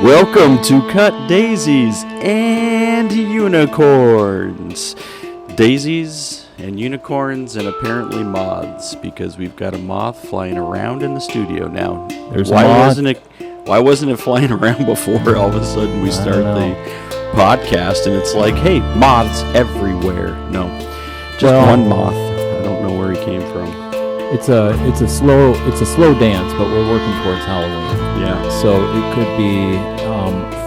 Welcome to Cut Daisies and Unicorns. Daisies and unicorns and apparently moths, because we've got a moth flying around in the studio now. There's Why wasn't it flying around before all of a sudden we start the podcast and it's like, hey, moths everywhere? No, just one moth. I don't know where he came from. It's a slow dance, but we're working towards Halloween. Yeah. So it could be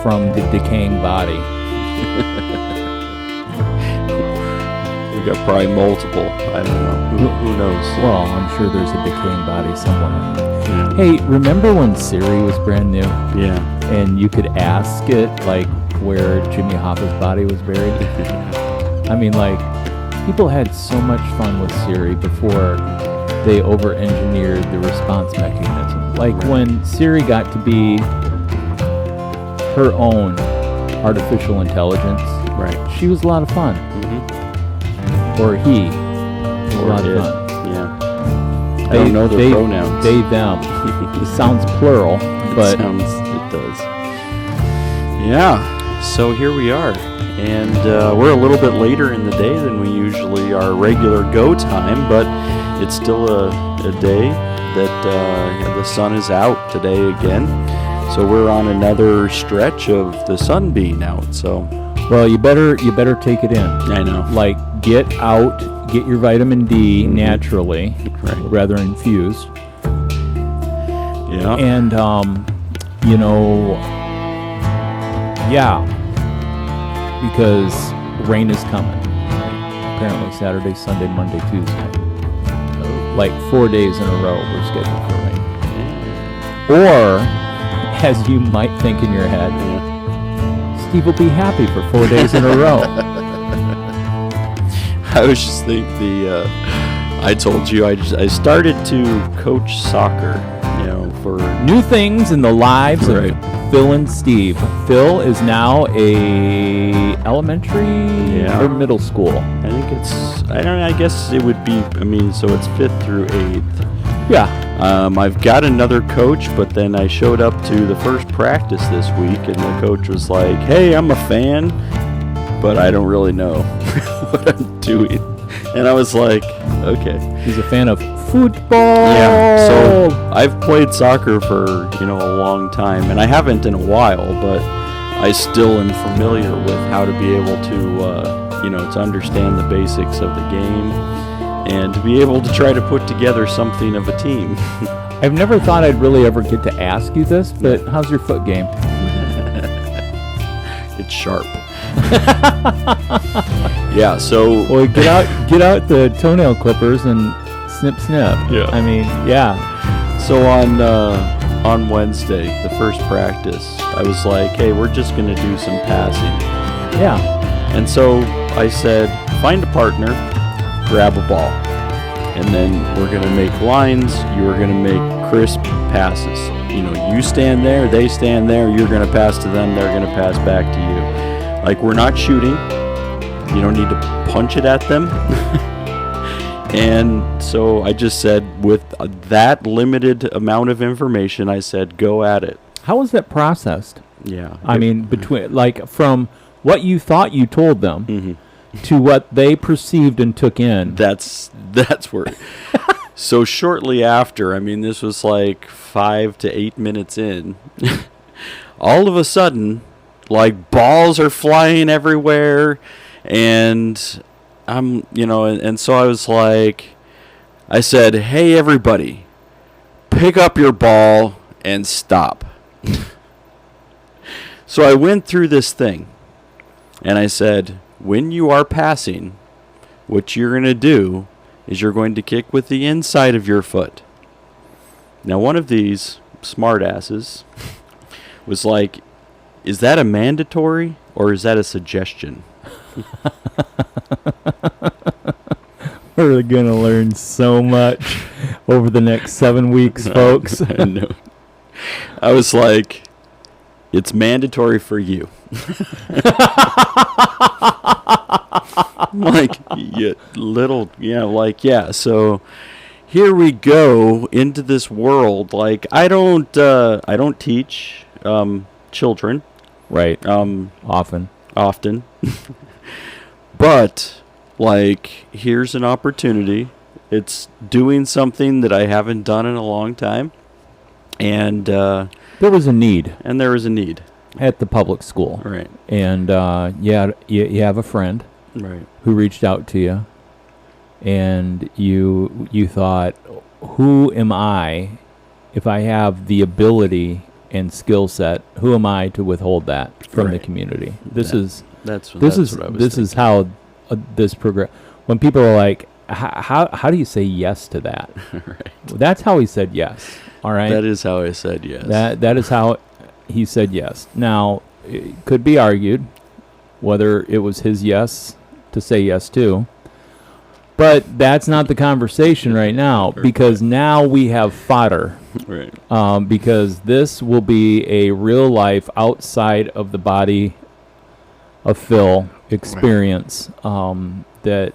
from the decaying body. We got probably multiple. I don't know. Who knows? Well, I'm sure there's a decaying body somewhere. Yeah. Hey, remember when Siri was brand new? Yeah. And you could ask it like where Jimmy Hoffa's body was buried? I mean, like, people had so much fun with Siri before they over-engineered the response mechanism. Like when Siri got to be her own artificial intelligence, Right. she was a lot of fun. Mm-hmm. Or he was a lot of fun. Yeah. I don't know the pronouns. They, them. It sounds plural, but it does. Yeah. So here we are. And we're a little bit later in the day than we usually are regular go time, but it's still a day that the sun is out today again. So we're on another stretch of the sun being out. So, well, you better take it in. I know. Like, get out, get your vitamin D naturally, right, rather infused. Yeah. And because rain is coming. Apparently Saturday, Sunday, Monday, Tuesday. Like 4 days in a row we're scheduled for rain. Or, as you might think in your head, Steve will be happy for 4 days in a row. I was just thinking I told you I started to coach soccer, for new things in the lives of Phil and Steve. Phil is now a elementary or middle school. I think I guess it would be, so it's 5th through 8th. Yeah. I've got another coach, but then I showed up to the first practice this week, and the coach was like, hey, I'm a fan, but I don't really know what I'm doing. And I was like, okay. He's a fan of football. Yeah, so I've played soccer for, a long time, and I haven't in a while, but I still am familiar with how to be able to, to understand the basics of the game and to be able to try to put together something of a team. I've never thought I'd really ever get to ask you this, but how's your foot game? It's sharp. Yeah, so... Well, get out the toenail clippers and snip. Yeah. I mean, yeah. So on Wednesday, the first practice, I was like, hey, we're just going to do some passing. Yeah. And so I said, find a partner, grab a ball, and then we're going to make lines. You're going to make crisp passes. You stand there, they stand there, you're going to pass to them, they're going to pass back to you. Like, we're not shooting. You don't need to punch it at them. And so I just said, with that limited amount of information, I said, go at it. How was that processed? Yeah. I mean, from what you thought you told them to what they perceived and took in. That's where. So shortly after, this was like 5 to 8 minutes in, all of a sudden, like, balls are flying everywhere, and I'm, and so I was like, I said, hey, everybody, pick up your ball and stop. So I went through this thing, and I said, when you are passing, what you're going to do is you're going to kick with the inside of your foot. Now, one of these smartasses was like, is that a mandatory or is that a suggestion? We're going to learn so much over the next 7 weeks, folks. I know. I was like, it's mandatory for you. Like, so here we go into this world. Like, I don't teach children. Right. Often. But, like, here's an opportunity. It's doing something that I haven't done in a long time. And there was a need. And there was a need. At the public school. Right. And, you have a friend. Right. Who reached out to you. And you thought, who am I, if I have the ability and skill set, who am I to withhold that from the community? This is how this progress. When people are like, how do you say yes to that? Right. That's how he said yes. All right. That is how I said yes. That is how he said yes. Now, it could be argued whether it was his yes to say yes to. But that's not the conversation right now, because now we have fodder. Right. Because this will be a real life outside of the body of Phil experience that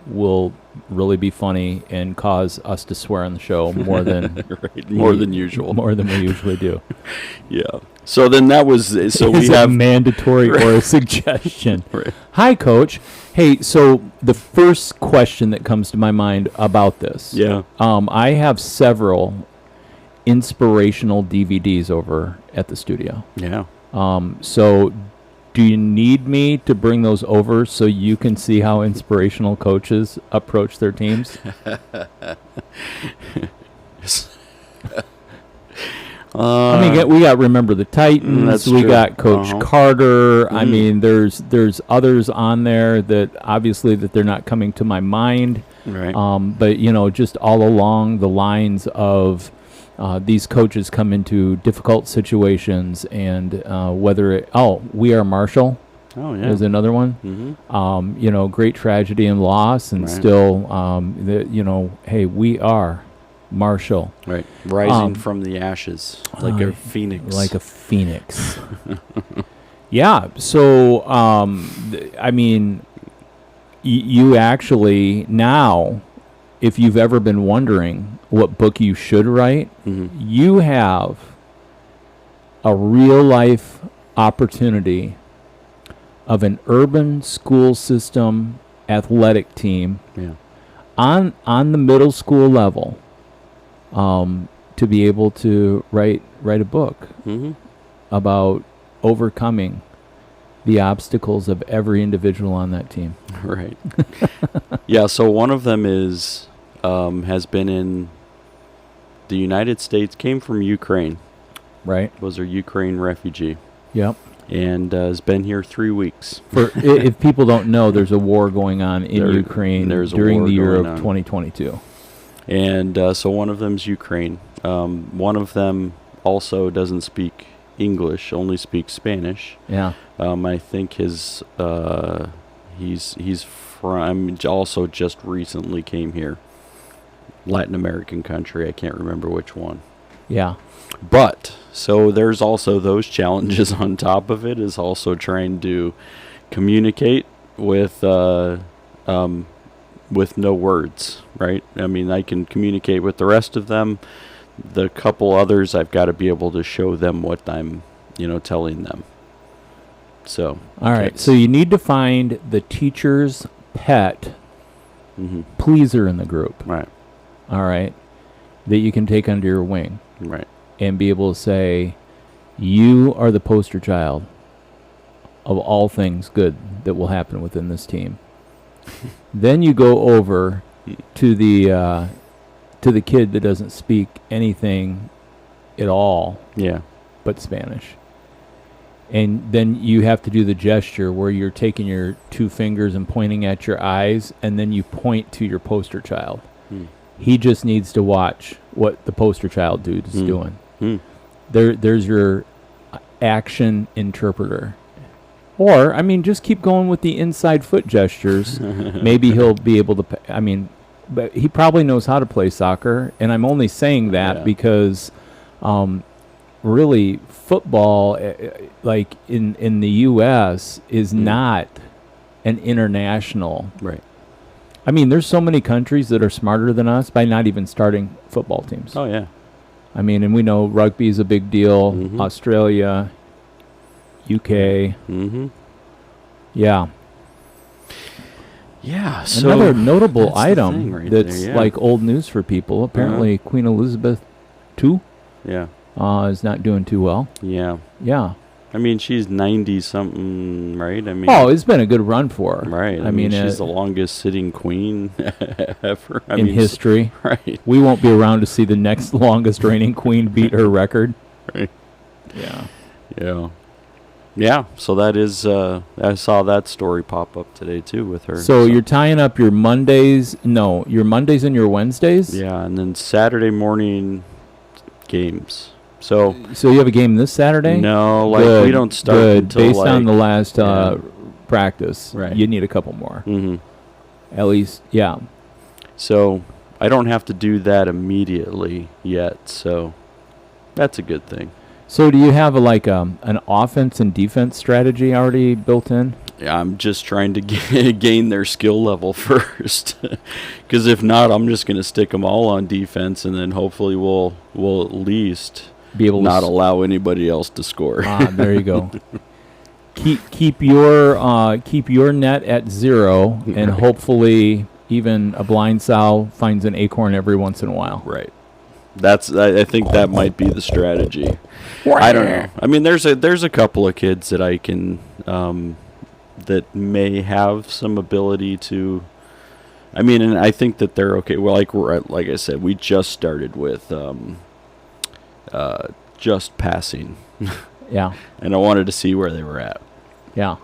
will really be funny and cause us to swear on the show more than more than usual. More than we usually do. Yeah. So then that was we have mandatory or a suggestion. Right. Hi, Coach. Hey, so the first question that comes to my mind about this. Yeah. I have several inspirational DVDs over at the studio. Yeah. So do you need me to bring those over so you can see how inspirational coaches approach their teams? I mean, we got Remember the Titans. We got Coach Carter. I mean, there's others on there that obviously that they're not coming to my mind. Right. But just all along the lines of these coaches come into difficult situations, and whether We Are Marshall. Oh yeah. Is another one. Mm-hmm. Great tragedy and loss, and still, hey, we are Marshall. Right. Rising from the ashes like a phoenix. Like a phoenix. Yeah. So, I mean, you actually now, if you've ever been wondering what book you should write, you have a real life opportunity of an urban school system athletic team on the middle school level. To be able to write a book about overcoming the obstacles of every individual on that team. Right. Yeah. So one of them has been in the United States, came from Ukraine. Right. Was a Ukraine refugee. Yep. And has been here 3 weeks. If people don't know, there's a war going on in Ukraine during the year of 2022. And so one of them's Ukraine. One of them also doesn't speak English, only speaks Spanish. Yeah. I think he's from also just recently came here. Latin American country, I can't remember which one. Yeah. But so there's also those challenges on top of it, is also trying to communicate with no words, right? I mean, I can communicate with the rest of them. The couple others, I've got to be able to show them what I'm, telling them. So. All right. So you need to find the teacher's pet pleaser in the group. Right. All right. That you can take under your wing. Right. And be able to say, you are the poster child of all things good that will happen within this team. Then you go over to the kid that doesn't speak anything at all, but Spanish. And then you have to do the gesture where you're taking your two fingers and pointing at your eyes, and then you point to your poster child. He just needs to watch what the poster child dude is doing. There's your action interpreter. Or, I mean, just keep going with the inside foot gestures. Maybe he'll be able to, but he probably knows how to play soccer. And I'm only saying that because really football, like in the U.S., is not an international. Right. I mean, there's so many countries that are smarter than us by not even starting football teams. Oh, yeah. I mean, and we know rugby is a big deal. Australia, UK. Mm-hmm. Yeah. Yeah. So another notable that's the item thing right that's there, yeah. like old news for people. Apparently, Queen Elizabeth II Yeah. is not doing too well. Yeah. Yeah. I mean, she's 90-something, right? I mean, It's been a good run for her. right. I mean, she's the longest sitting queen ever. In history. Right. We won't be around to see the next longest reigning queen beat her record. Right. Yeah. Yeah. Yeah. So that is, I saw that story pop up today, too, with her. So you're tying up your Mondays and your Wednesdays? Yeah. And then Saturday morning games. So you have a game this Saturday? No, like good, we don't start good. until Based on the last practice, right. You need a couple more. Mm-hmm. At least, yeah. So I don't have to do that immediately yet, so that's a good thing. So do you have an offense and defense strategy already built in? Yeah, I'm just trying to gain their skill level first, because if not, I'm just going to stick them all on defense, and then hopefully we'll at least be able not to allow anybody else to score. There you go. keep your net at 0, and right. Hopefully even a blind sow finds an acorn every once in a while. Right. I think that might be the strategy. I don't know. I mean, there's a couple of kids that I can that may have some ability to. I mean, and I think that they're okay. Well, like I said, we just started with just passing. Yeah. And I wanted to see where they were at. Yeah.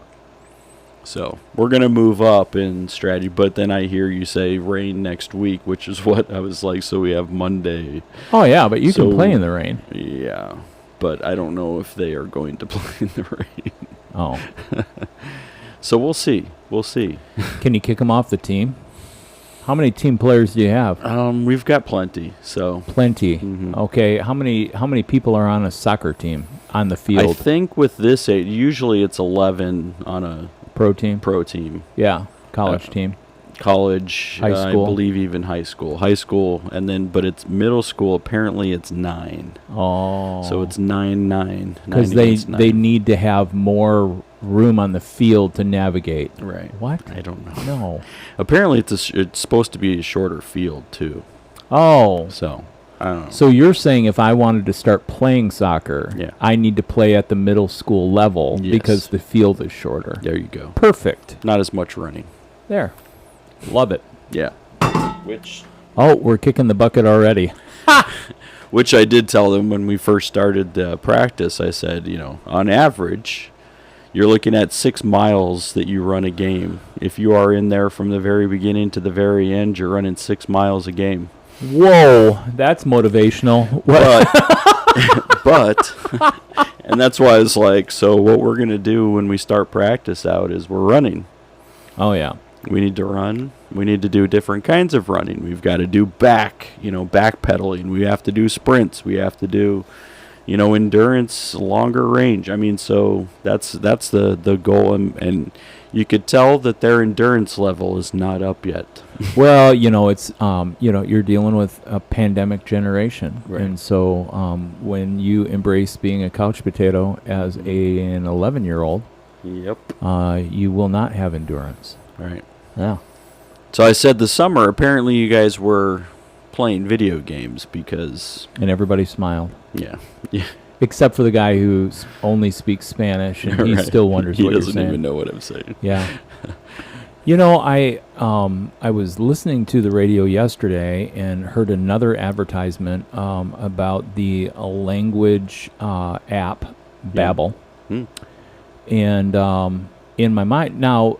So we're going to move up in strategy, but then I hear you say rain next week, which is what I was like, so we have Monday. Oh, yeah, but you can play in the rain. Yeah, but I don't know if they are going to play in the rain. Oh. So we'll see. We'll see. Can you kick them off the team? How many team players do you have? We've got plenty. So plenty. Mm-hmm. Okay. How many people are on a soccer team on the field? I think with this age, usually it's 11 on a pro team. Yeah, college team. College, high school. I believe even high school, and then but it's middle school. Apparently, it's 9. Oh, so it's 9-9 because they need to have more room on the field to navigate. Right. What? I don't know. No. Apparently, it's supposed to be a shorter field too. Oh. So I don't know. So you're saying if I wanted to start playing soccer, yeah. I need to play at the middle school level because the field is shorter. There you go. Perfect. Not as much running. There. Love it. Yeah. We're kicking the bucket already. Which I did tell them when we first started practice. I said, on average, you're looking at 6 miles that you run a game. If you are in there from the very beginning to the very end, you're running 6 miles a game. Whoa, that's motivational. But and that's why I was like, so what we're going to do when we start practice out is we're running. Oh, yeah. We need to run. We need to do different kinds of running. We've got to do backpedaling. We have to do sprints. We have to do, endurance, longer range. I mean, so that's the goal. And you could tell that their endurance level is not up yet. Well, it's you're dealing with a pandemic generation, right. And so when you embrace being a couch potato as an 11-year-old, yep, you will not have endurance. Right. Yeah. So I said this summer, apparently you guys were playing video games because... And everybody smiled. Yeah. Except for the guy who only speaks Spanish, and he still wonders what you're saying. He doesn't even know what I'm saying. Yeah. I was listening to the radio yesterday and heard another advertisement about the language app, Babbel. Yeah. And in my mind... Now,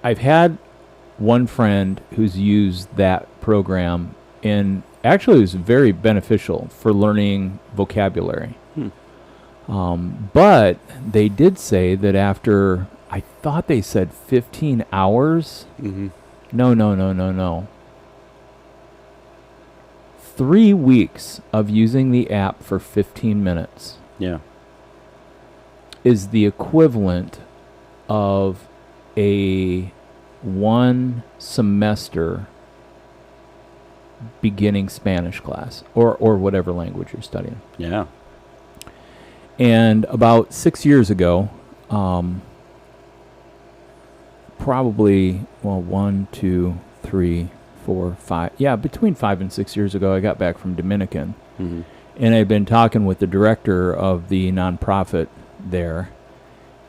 I've had one friend who's used that program, and actually it was very beneficial for learning vocabulary. But they did say that after, I thought they said 15 hours. Mm-hmm. No. 3 weeks of using the app for 15 minutes. Yeah. Is the equivalent of a 1 semester beginning Spanish class or whatever language you're studying. Yeah. And about 6 years ago, probably, well, 1, 2, 3, 4, 5, yeah, between 5 and 6 years ago, I got back from Dominican. Mm-hmm. And I'd been talking with the director of the nonprofit there,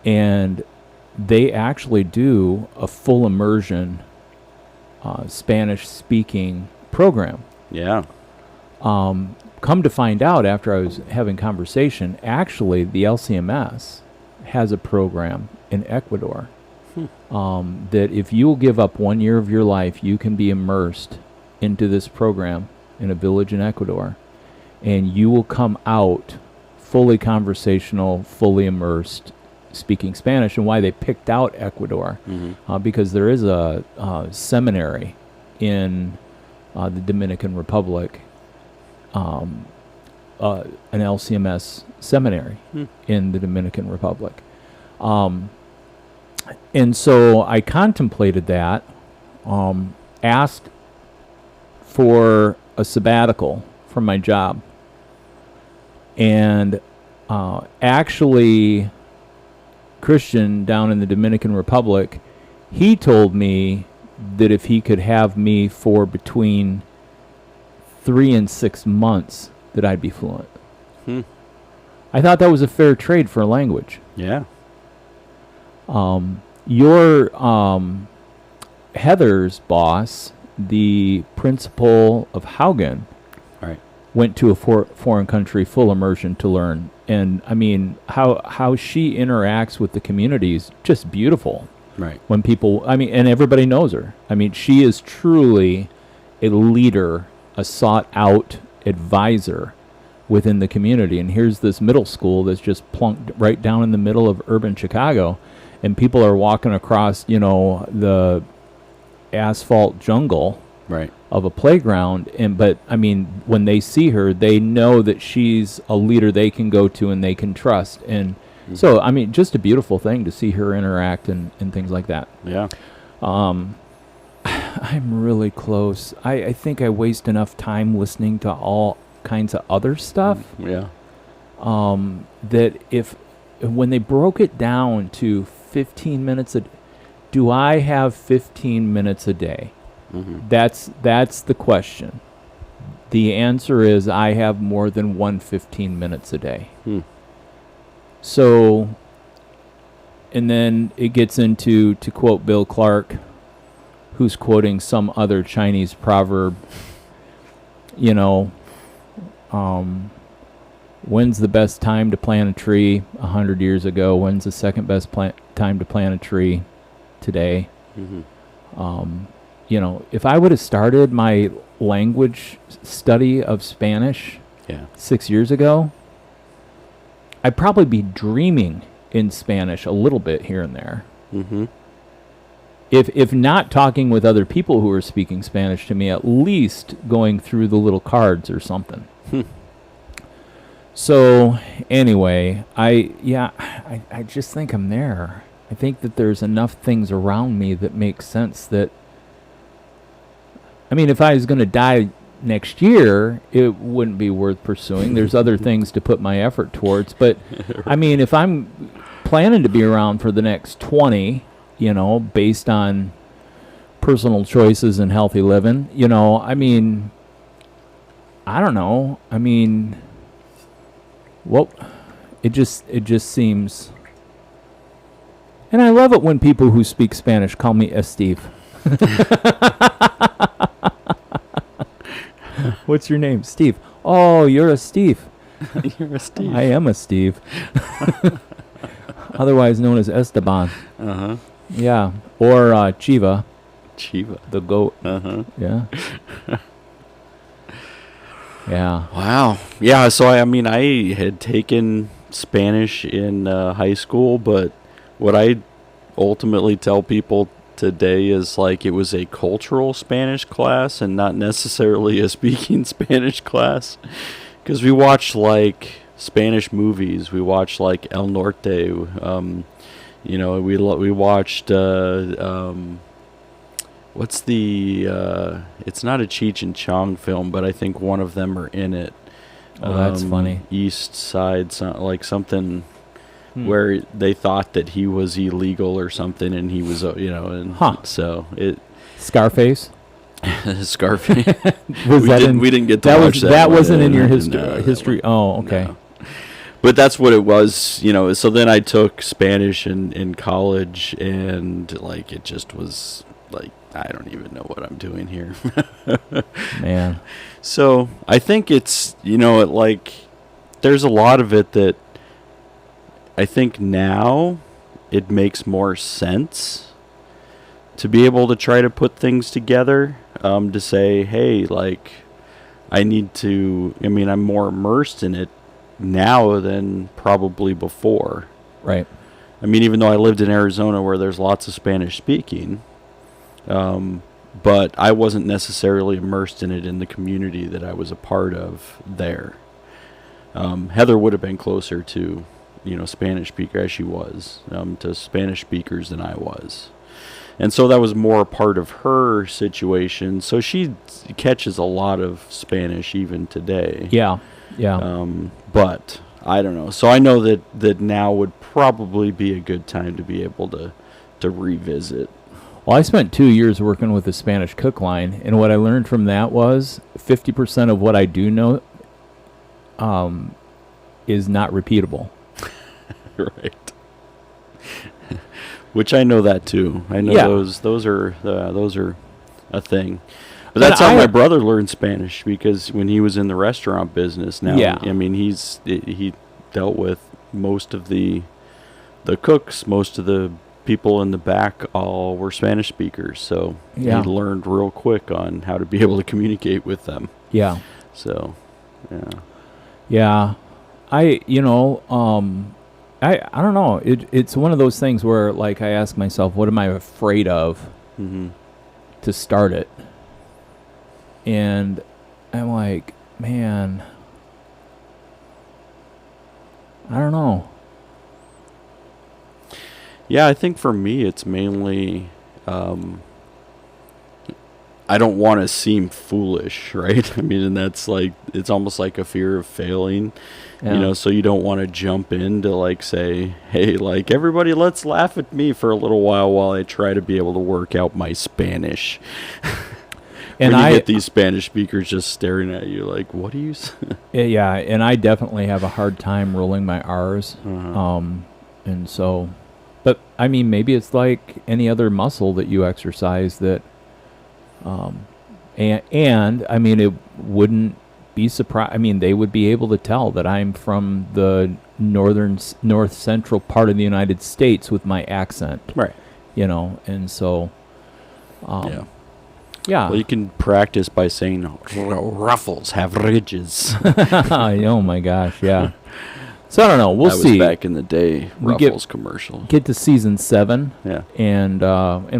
and they actually do a full immersion Spanish-speaking program. Yeah. Come to find out, after I was having conversation, actually the LCMS has a program in Ecuador that if you'll give up 1 year of your life, you can be immersed into this program in a village in Ecuador, and you will come out fully conversational, fully immersed, speaking Spanish. And why they picked out Ecuador, because there is a seminary in the Dominican Republic, an LCMS seminary in the Dominican Republic. And so I contemplated that, asked for a sabbatical from my job, and actually Christian down in the Dominican Republic, he told me that if he could have me for between 3 and 6 months, that I'd be fluent. I thought that was a fair trade for a language. Yeah. Your Heather's boss, the principal of Haugen, Right. went to a foreign country full immersion to learn. And I mean, how she interacts with the community is just beautiful. Right. When people, I mean, and everybody knows her. I mean, she is truly a leader, a sought out advisor within the community. And here's this middle school that's just plunked right down in the middle of urban Chicago, and people are walking across, the asphalt jungle Right. of a playground. But I mean, when they see her, they know that she's a leader they can go to and they can trust. And so, I mean, just a beautiful thing to see her interact and things like that. Yeah. I'm really close. I think I waste enough time listening to all kinds of other stuff. Yeah. That when they broke it down to 15 minutes do I have 15 minutes a day? That's the question. The answer is I have more than 15 minutes a day. So, and then it gets into, to quote Bill Clark, who's quoting some other Chinese proverb, when's the best time to plant a tree 100 years ago? When's the second best time to plant a tree today? If I would have started my language study of Spanish 6 years ago, I'd probably be dreaming in Spanish a little bit here and there. If not talking with other people who are speaking Spanish to me, at least going through the little cards or something. So anyway, I just think I'm there. I think that there's enough things around me that make sense that, I mean, if I was going to die next year, it wouldn't be worth pursuing. There's other things to put my effort towards. But, I mean, if I'm planning to be around for the next 20, based on personal choices and healthy living, I mean, I don't know. I mean, it just seems... And I love it when people who speak Spanish call me Steve. What's your name? Steve. Oh, you're a Steve. You're a Steve. I am a Steve. Otherwise known as Esteban. Yeah. Or Chiva. Chiva. The goat. Yeah. Yeah. Wow. Yeah, so I had taken Spanish in high school, but what I ultimately tell people today is it was a cultural Spanish class and not necessarily a speaking Spanish class, because we watched Spanish movies. We watched El Norte. We watched what's the it's not a Cheech and Chong film, but I think one of them are in it. Oh, that's funny. East side, like something where they thought that he was illegal or something, and he was, and so it. Scarface. Scarface. We didn't get to watch that. That wasn't in your No, history. Oh, okay. No. But that's what it was, So then I took Spanish in college, and like it just was like I don't even know what I'm doing here. Man. So I think it's there's a lot of it that I think now it makes more sense to be able to try to put things together, to say, hey, like I'm more immersed in it now than probably before. Right. I mean, even though I lived in Arizona where there's lots of Spanish speaking, but I wasn't necessarily immersed in it in the community that I was a part of there. Heather would have been closer to, Spanish speaker as she was, to Spanish speakers than I was. And so that was more a part of her situation. So she catches a lot of Spanish even today. Yeah. Yeah. But I don't know. So I know that now would probably be a good time to be able to revisit. Well, I spent 2 years working with the Spanish cook line, and what I learned from that was 50% of what I do know is not repeatable. Right. Which I know that too. I know those are a thing. But that's how my brother learned Spanish, because when he was in the restaurant business now, I mean, he dealt with most of the cooks, most of the people in the back all were Spanish speakers. So he learned real quick on how to be able to communicate with them. Yeah. So, yeah. Yeah. I don't know. It's one of those things where, like, I ask myself, what am I afraid of to start it? And I'm like, man, I don't know. Yeah, I think for me it's mainly I don't want to seem foolish, right? I mean, and that's like, it's almost like a fear of failing, so you don't want to jump in to like say, hey, like everybody, let's laugh at me for a little while I try to be able to work out my Spanish. And when you get these Spanish speakers just staring at you like, what do you say? Yeah, and I definitely have a hard time rolling my R's. And so, but I mean, maybe it's like any other muscle that you exercise that, and I mean, it wouldn't be surprised. I mean, they would be able to tell that I'm from the north central part of the United States with my accent. Right. And so, yeah. Well, you can practice by saying, ruffles have ridges. Oh, my gosh, yeah. So, I don't know. We'll see. That was back in the day, Ruffles commercial. Get to season 7. Yeah. And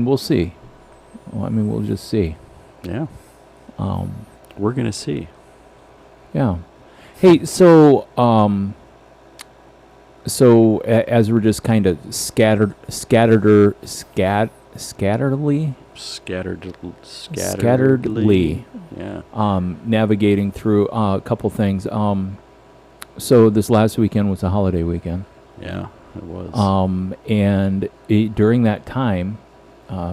we'll see. Well, I mean, we'll just see. Yeah. We're going to see. Yeah. Hey, so as we're just kind of scatteredly, yeah. Navigating through a couple things. So this last weekend was a holiday weekend. Yeah, it was. And during that time,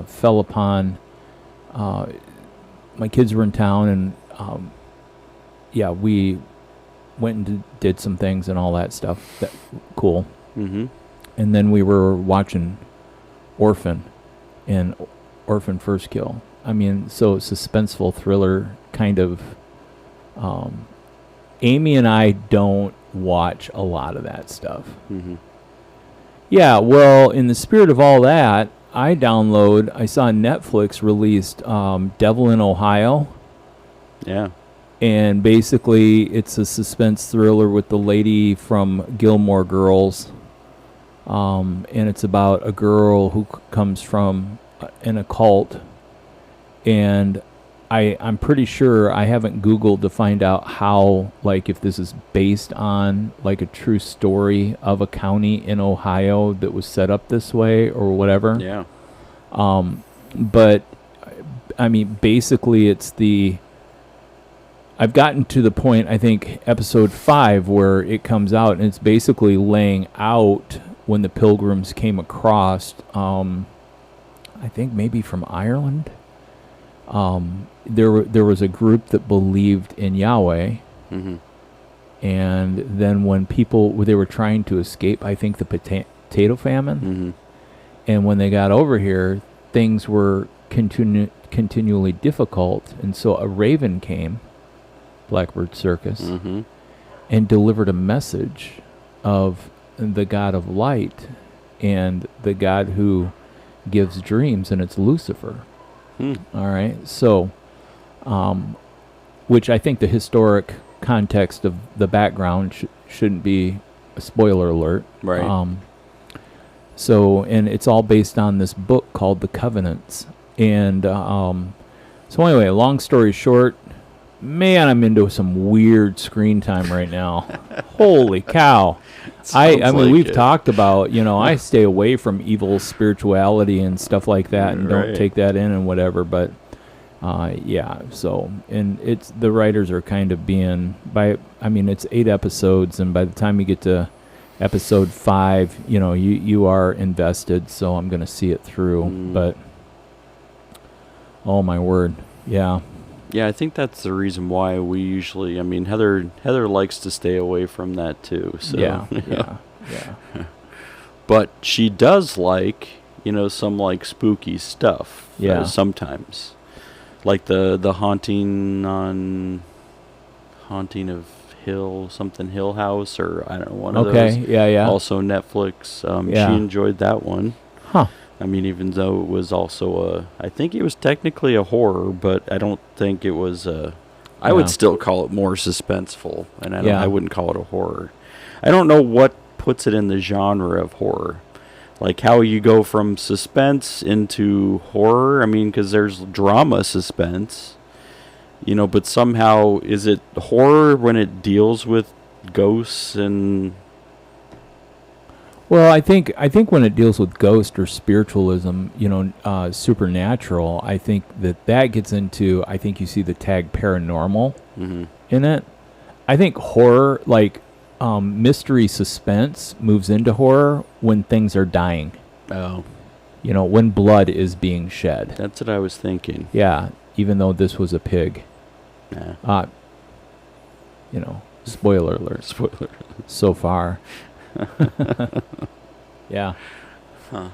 fell upon. My kids were in town, and we went and did some things and all that stuff. Cool. Mm-hmm. And then we were watching Orphan First Kill. I mean, so suspenseful thriller kind of. Amy and I don't watch a lot of that stuff. Mm-hmm. Yeah, well, in the spirit of all that, I saw Netflix released Devil in Ohio. Yeah. And basically, it's a suspense thriller with the lady from Gilmore Girls. And it's about a girl who comes from an occult. And I'm pretty sure, I haven't Googled to find out how, like, if this is based on, like, a true story of a county in Ohio that was set up this way or whatever. Yeah. But, I mean, basically it's the I've gotten to the point, I think, episode 5, where it comes out, and it's basically laying out when the Pilgrims came across, I think maybe from Ireland. There was a group that believed in Yahweh, Mm-hmm. and then when they were trying to escape, I think, the potato famine, Mm-hmm. and when they got over here, things were continually difficult, and so a raven came, Blackbird Circus, Mm-hmm. and delivered a message of the God of light and the God who gives dreams, and it's Lucifer. All right, so, which I think the historic context of the background shouldn't be a spoiler alert. Right. So, and it's all based on this book called The Covenants. And so anyway, long story short, man, I'm into some weird screen time right now. Holy cow. I mean, like we've it. talked about, I stay away from evil spirituality and stuff like that, and don't Right. take that in and whatever, but yeah, so, and it's, the writers are kind of it's 8 episodes, and by the time you get to episode 5, you are invested, so I'm going to see it through, but, oh my word, yeah. Yeah, I think that's the reason why we usually. I mean, Heather likes to stay away from that too. So Yeah. But she does like some like spooky stuff. Yeah. Sometimes, like the haunting of Hill House, or I don't know, one of Okay, those. yeah. Also Netflix. Yeah. She enjoyed that one. Huh. I mean, even though it was also I think it was technically a horror, but I don't think it was I would still call it more suspenseful, and I wouldn't call it a horror. I don't know what puts it in the genre of horror. Like how you go from suspense into horror. I mean, because there's drama suspense, but somehow is it horror when it deals with ghosts and... Well, I think when it deals with ghost or spiritualism, supernatural, I think that gets into, I think you see the tag paranormal in it. I think horror, like mystery suspense, moves into horror when things are dying. Oh. When blood is being shed. That's what I was thinking. Yeah, even though this was a pig. Nah. Spoiler alert. Spoiler. So far. Yeah. Huh.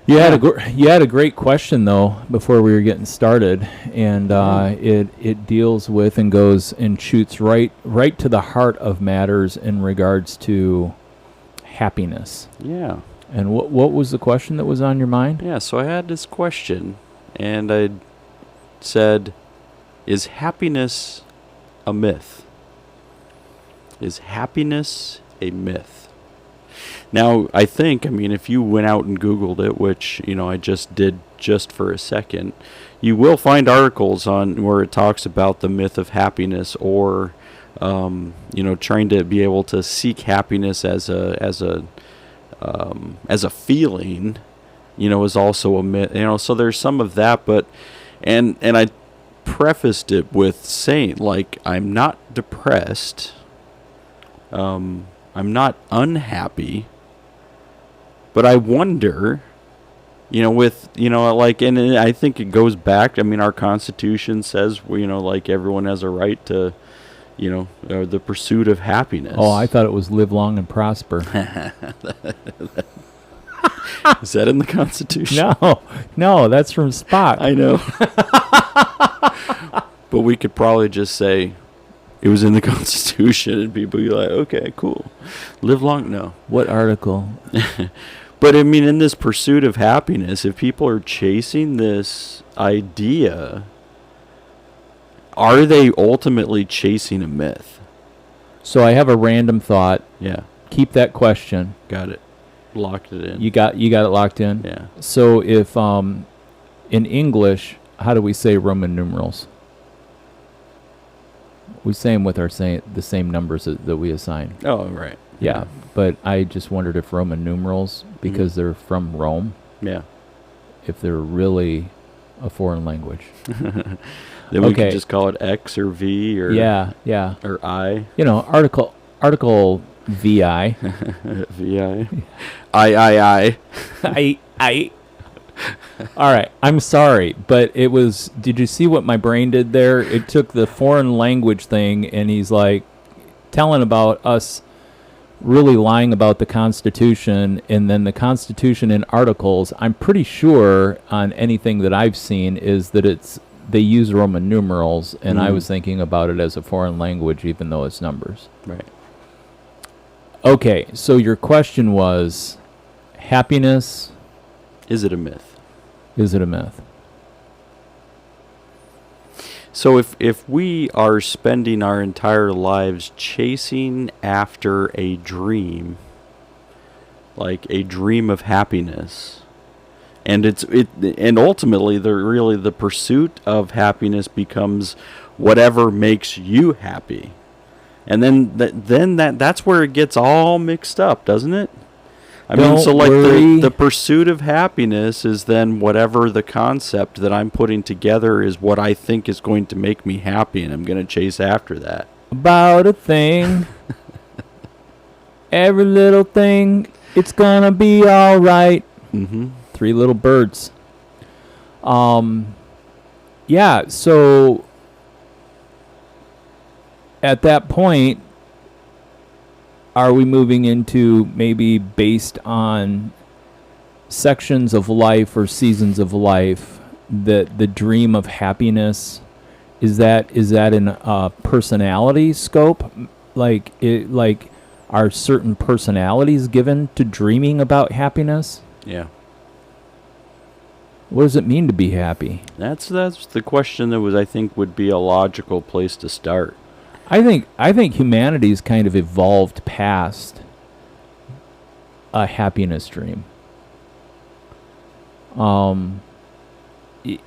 You had a great question though before we were getting started, and it deals with and goes and shoots right to the heart of matters in regards to happiness. Yeah. And what was the question that was on your mind? Yeah, so I had this question, and I said, is happiness a myth? Is happiness a myth? Now, I mean, if you went out and Googled it, which, I just did just for a second, you will find articles on where it talks about the myth of happiness, or, trying to be able to seek happiness as a feeling, is also a myth. So there's some of that, but, and I prefaced it with saying, like, I'm not depressed. I'm not unhappy. But I wonder, and I think it goes back. I mean, our Constitution says, like everyone has a right to, the pursuit of happiness. Oh, I thought it was live long and prosper. Is that in the Constitution? No, that's from Spock. I know. But we could probably just say it was in the Constitution, and people be like, okay, cool. Live long. No. What article? But I mean, in this pursuit of happiness, if people are chasing this idea, are they ultimately chasing a myth? So I have a random thought. Yeah. Keep that question. Got it. Locked it in. You got it locked in? Yeah. So if in English, how do we say Roman numerals? We say them with the same numbers that we assign. Oh, right. Yeah. But I just wondered if Roman numerals, because they're from Rome, Yeah. if they're really a foreign language. Then we Okay. could just call it X or V or Yeah. or I. Article VI. VI. I. I. All right. I'm sorry, but it was. Did you see what my brain did there? It took the foreign language thing, and he's like telling about us really lying about the Constitution, and then the Constitution in articles. I'm pretty sure on anything that I've seen is that they use Roman numerals, and I was thinking about it as a foreign language, even though it's numbers. Right. Okay, so your question was, happiness. Is it a myth? Is it a myth? So if we are spending our entire lives chasing after a dream, like a dream of happiness, and and ultimately the pursuit of happiness becomes whatever makes you happy, and then that's where it gets all mixed up, doesn't it? I mean, so like the pursuit of happiness is then whatever the concept that I'm putting together is what I think is going to make me happy, and I'm going to chase after that. About a thing. Every little thing, it's gonna be all right. Mm-hmm. 3 little birds. Yeah, so at that point, are we moving into maybe based on sections of life or seasons of life that the dream of happiness is that in a personality scope? Like are certain personalities given to dreaming about happiness? Yeah. What does it mean to be happy? That's the question that I think would be a logical place to start. I think humanity's kind of evolved past a happiness dream.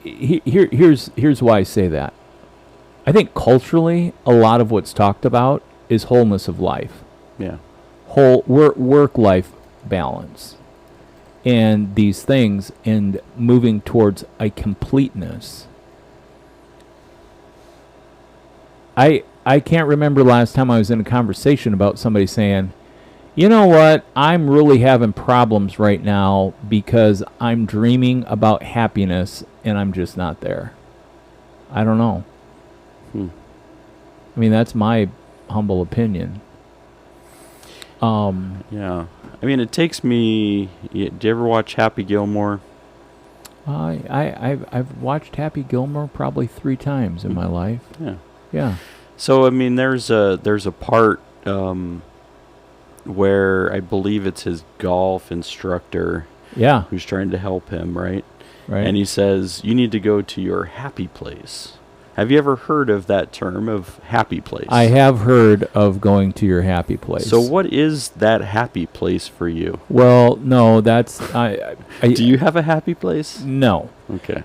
Here's why I say that. I think culturally, a lot of what's talked about is wholeness of life. Yeah. Whole work-life balance. And these things, and moving towards a completeness. I can't remember last time I was in a conversation about somebody saying, you know what, I'm really having problems right now because I'm dreaming about happiness and I'm just not there. I don't know. I mean, that's my humble opinion. Yeah. I mean, it takes me... Do you ever watch Happy Gilmore? I've watched Happy Gilmore probably 3 times in my life. Yeah. So I mean, there's a part where I believe it's his golf instructor. Yeah. Who's trying to help him, right? Right. And he says, "You need to go to your happy place." Have you ever heard of that term of happy place? I have heard of going to your happy place. So what is that happy place for you? Well, no, that's Do you have a happy place? No. Okay.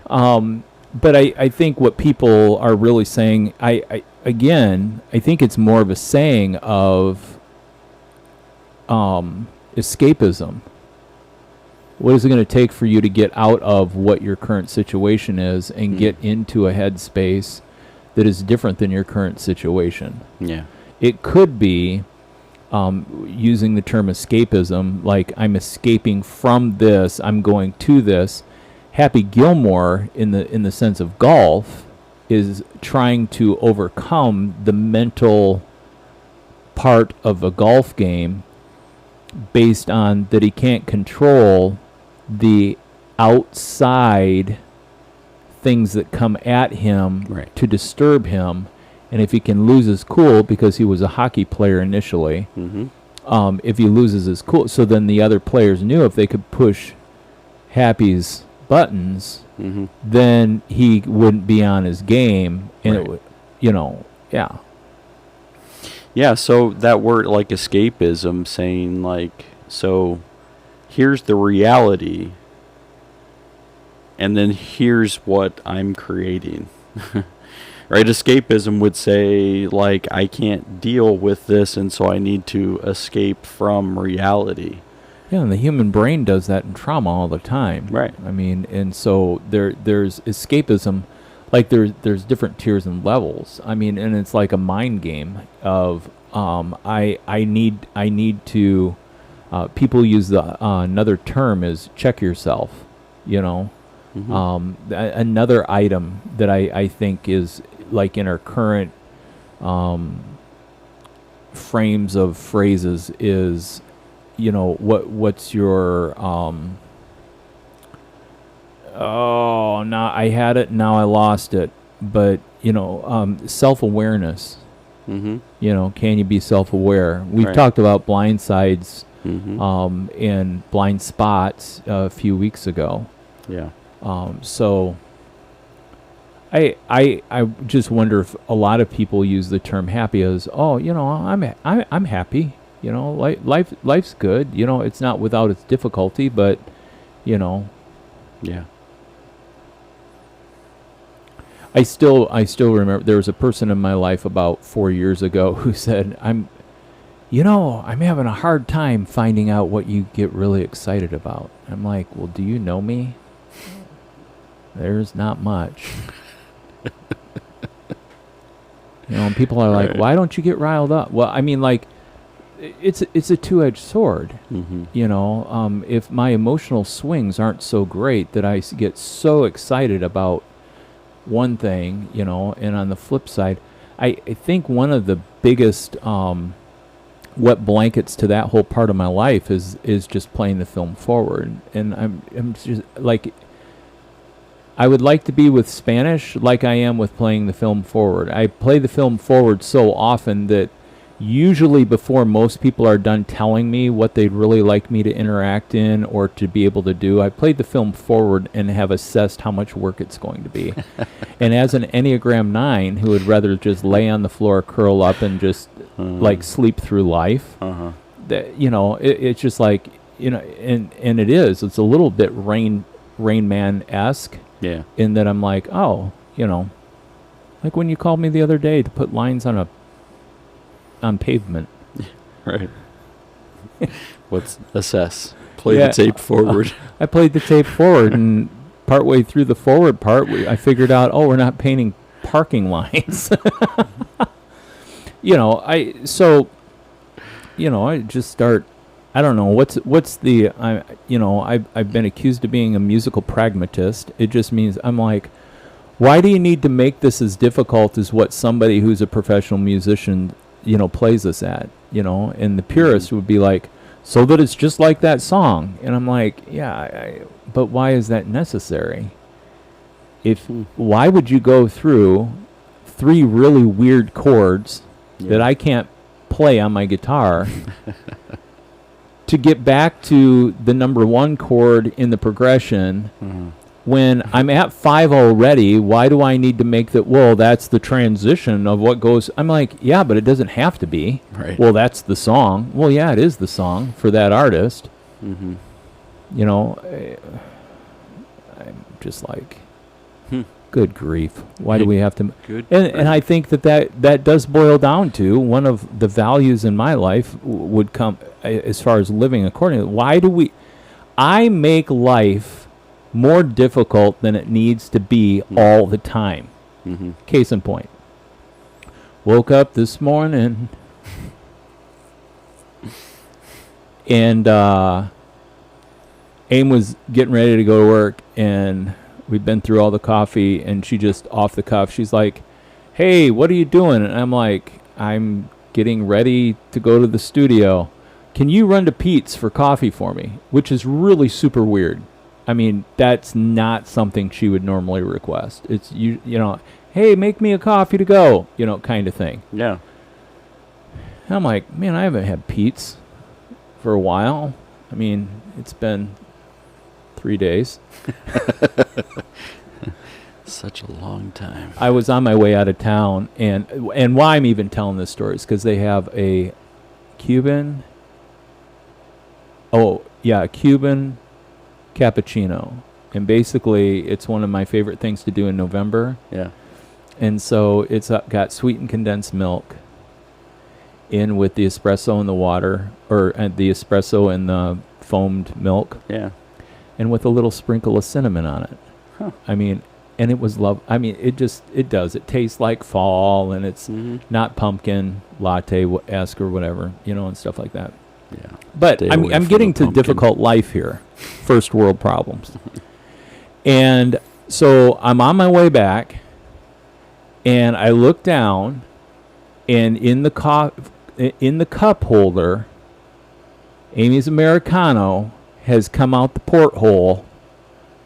But I think what people are really saying, I think it's more of a saying of escapism. What is it going to take for you to get out of what your current situation is and get into a headspace that is different than your current situation? Yeah. It could be using the term escapism, like I'm escaping from this, I'm going to this. Happy Gilmore, in the sense of golf, is trying to overcome the mental part of a golf game based on that he can't control the outside things that come at him to disturb him. And if he can lose his cool, because he was a hockey player initially, if he loses his cool, so then the other players knew if they could push Happy's buttons, then he wouldn't be on his game, and it would, Yeah, so that word, like escapism, saying like, so here's the reality, and then here's what I'm creating. Right? Escapism would say, like, I can't deal with this, and so I need to escape from reality. Yeah, and the human brain does that in trauma all the time. Right. I mean, and so there's escapism, like there's different tiers and levels. I mean, and it's like a mind game of I need to. People use the another term is check yourself. You know, another item that I think is like in our current frames of phrases is, you know, what's your now I had it, now I lost it, but you know, self-awareness. You know, can you be self-aware? We've talked about blind sides and blind spots a few weeks ago. Yeah. So I just wonder if a lot of people use the term happy as, oh, you know, I'm happy. You know, life's good. You know, it's not without its difficulty, but, you know. Yeah. I still remember there was a person in my life about 4 years ago who said, I'm having a hard time finding out what you get really excited about. I'm like, well, do you know me? There's not much. You know, and people are like, why don't you get riled up? Well, I mean, like, it's a two-edged sword. You know, if my emotional swings aren't so great that I get so excited about one thing, you know, and on the flip side, I think one of the biggest wet blankets to that whole part of my life is just playing the film forward. And I'm just like, I would like to be with Spanish like I am with playing the film forward. I play the film forward so often that usually before most people are done telling me what they'd really like me to interact in or to be able to do, I played the film forward and have assessed how much work it's going to be. And as an Enneagram 9 who would rather just lay on the floor, curl up, and just like sleep through life, that, you know, it's just like, you know, and it's a little bit Rain Man-esque. Yeah. In that I'm like, oh, you know, like when you called me the other day to put lines on pavement. Right. What's assess? Play the tape forward. I played the tape forward, and partway through the forward part, I figured out, oh, we're not painting parking lines. You know, I just start. I don't know what's the I've been accused of being a musical pragmatist. It just means I'm like, why do you need to make this as difficult as what somebody who's a professional musician, you know, plays us at, you know? And the purist would be like, so that it's just like that song. And I'm like, yeah, but why is that necessary? Why would you go through 3 really weird chords that I can't play on my guitar to get back to the number 1 chord in the progression? When I'm at 5 already, why do I need to make that? Well, that's the transition of what goes. I'm like, yeah, but it doesn't have to be. Right. Well, that's the song. Well, yeah, it is the song for that artist. You know, I'm just like, good grief. Why do we have to? And I think that does boil down to one of the values in my life would come as far as living accordingly. Why do I make life more difficult than it needs to be all the time? Case in point. Woke up this morning and Aim was getting ready to go to work, and we'd been through all the coffee, and she just off the cuff, she's like, hey, what are you doing? And I'm like, I'm getting ready to go to the studio. Can you run to Pete's for coffee for me? Which is really super weird. I mean, that's not something she would normally request. It's, you know, hey, make me a coffee to go, you know, kind of thing. Yeah. And I'm like, man, I haven't had Pete's for a while. I mean, it's been 3 days. Such a long time. I was on my way out of town, and why I'm even telling this story is because they have a Cuban cappuccino, and basically it's one of my favorite things to do in November. Yeah. And so it's got sweetened condensed milk, in with the espresso and the water, or the espresso and the foamed milk, Yeah. and with a little sprinkle of cinnamon on it. Huh. I mean, and it was it does. It tastes like fall, and it's not pumpkin latte-esque or whatever, and stuff like that. Yeah. But Stay I'm away I'm from getting the to pumpkin. difficult life here, first world problems. And so I'm on my way back, and I look down, and in the cup holder, Amy's Americano has come out the porthole.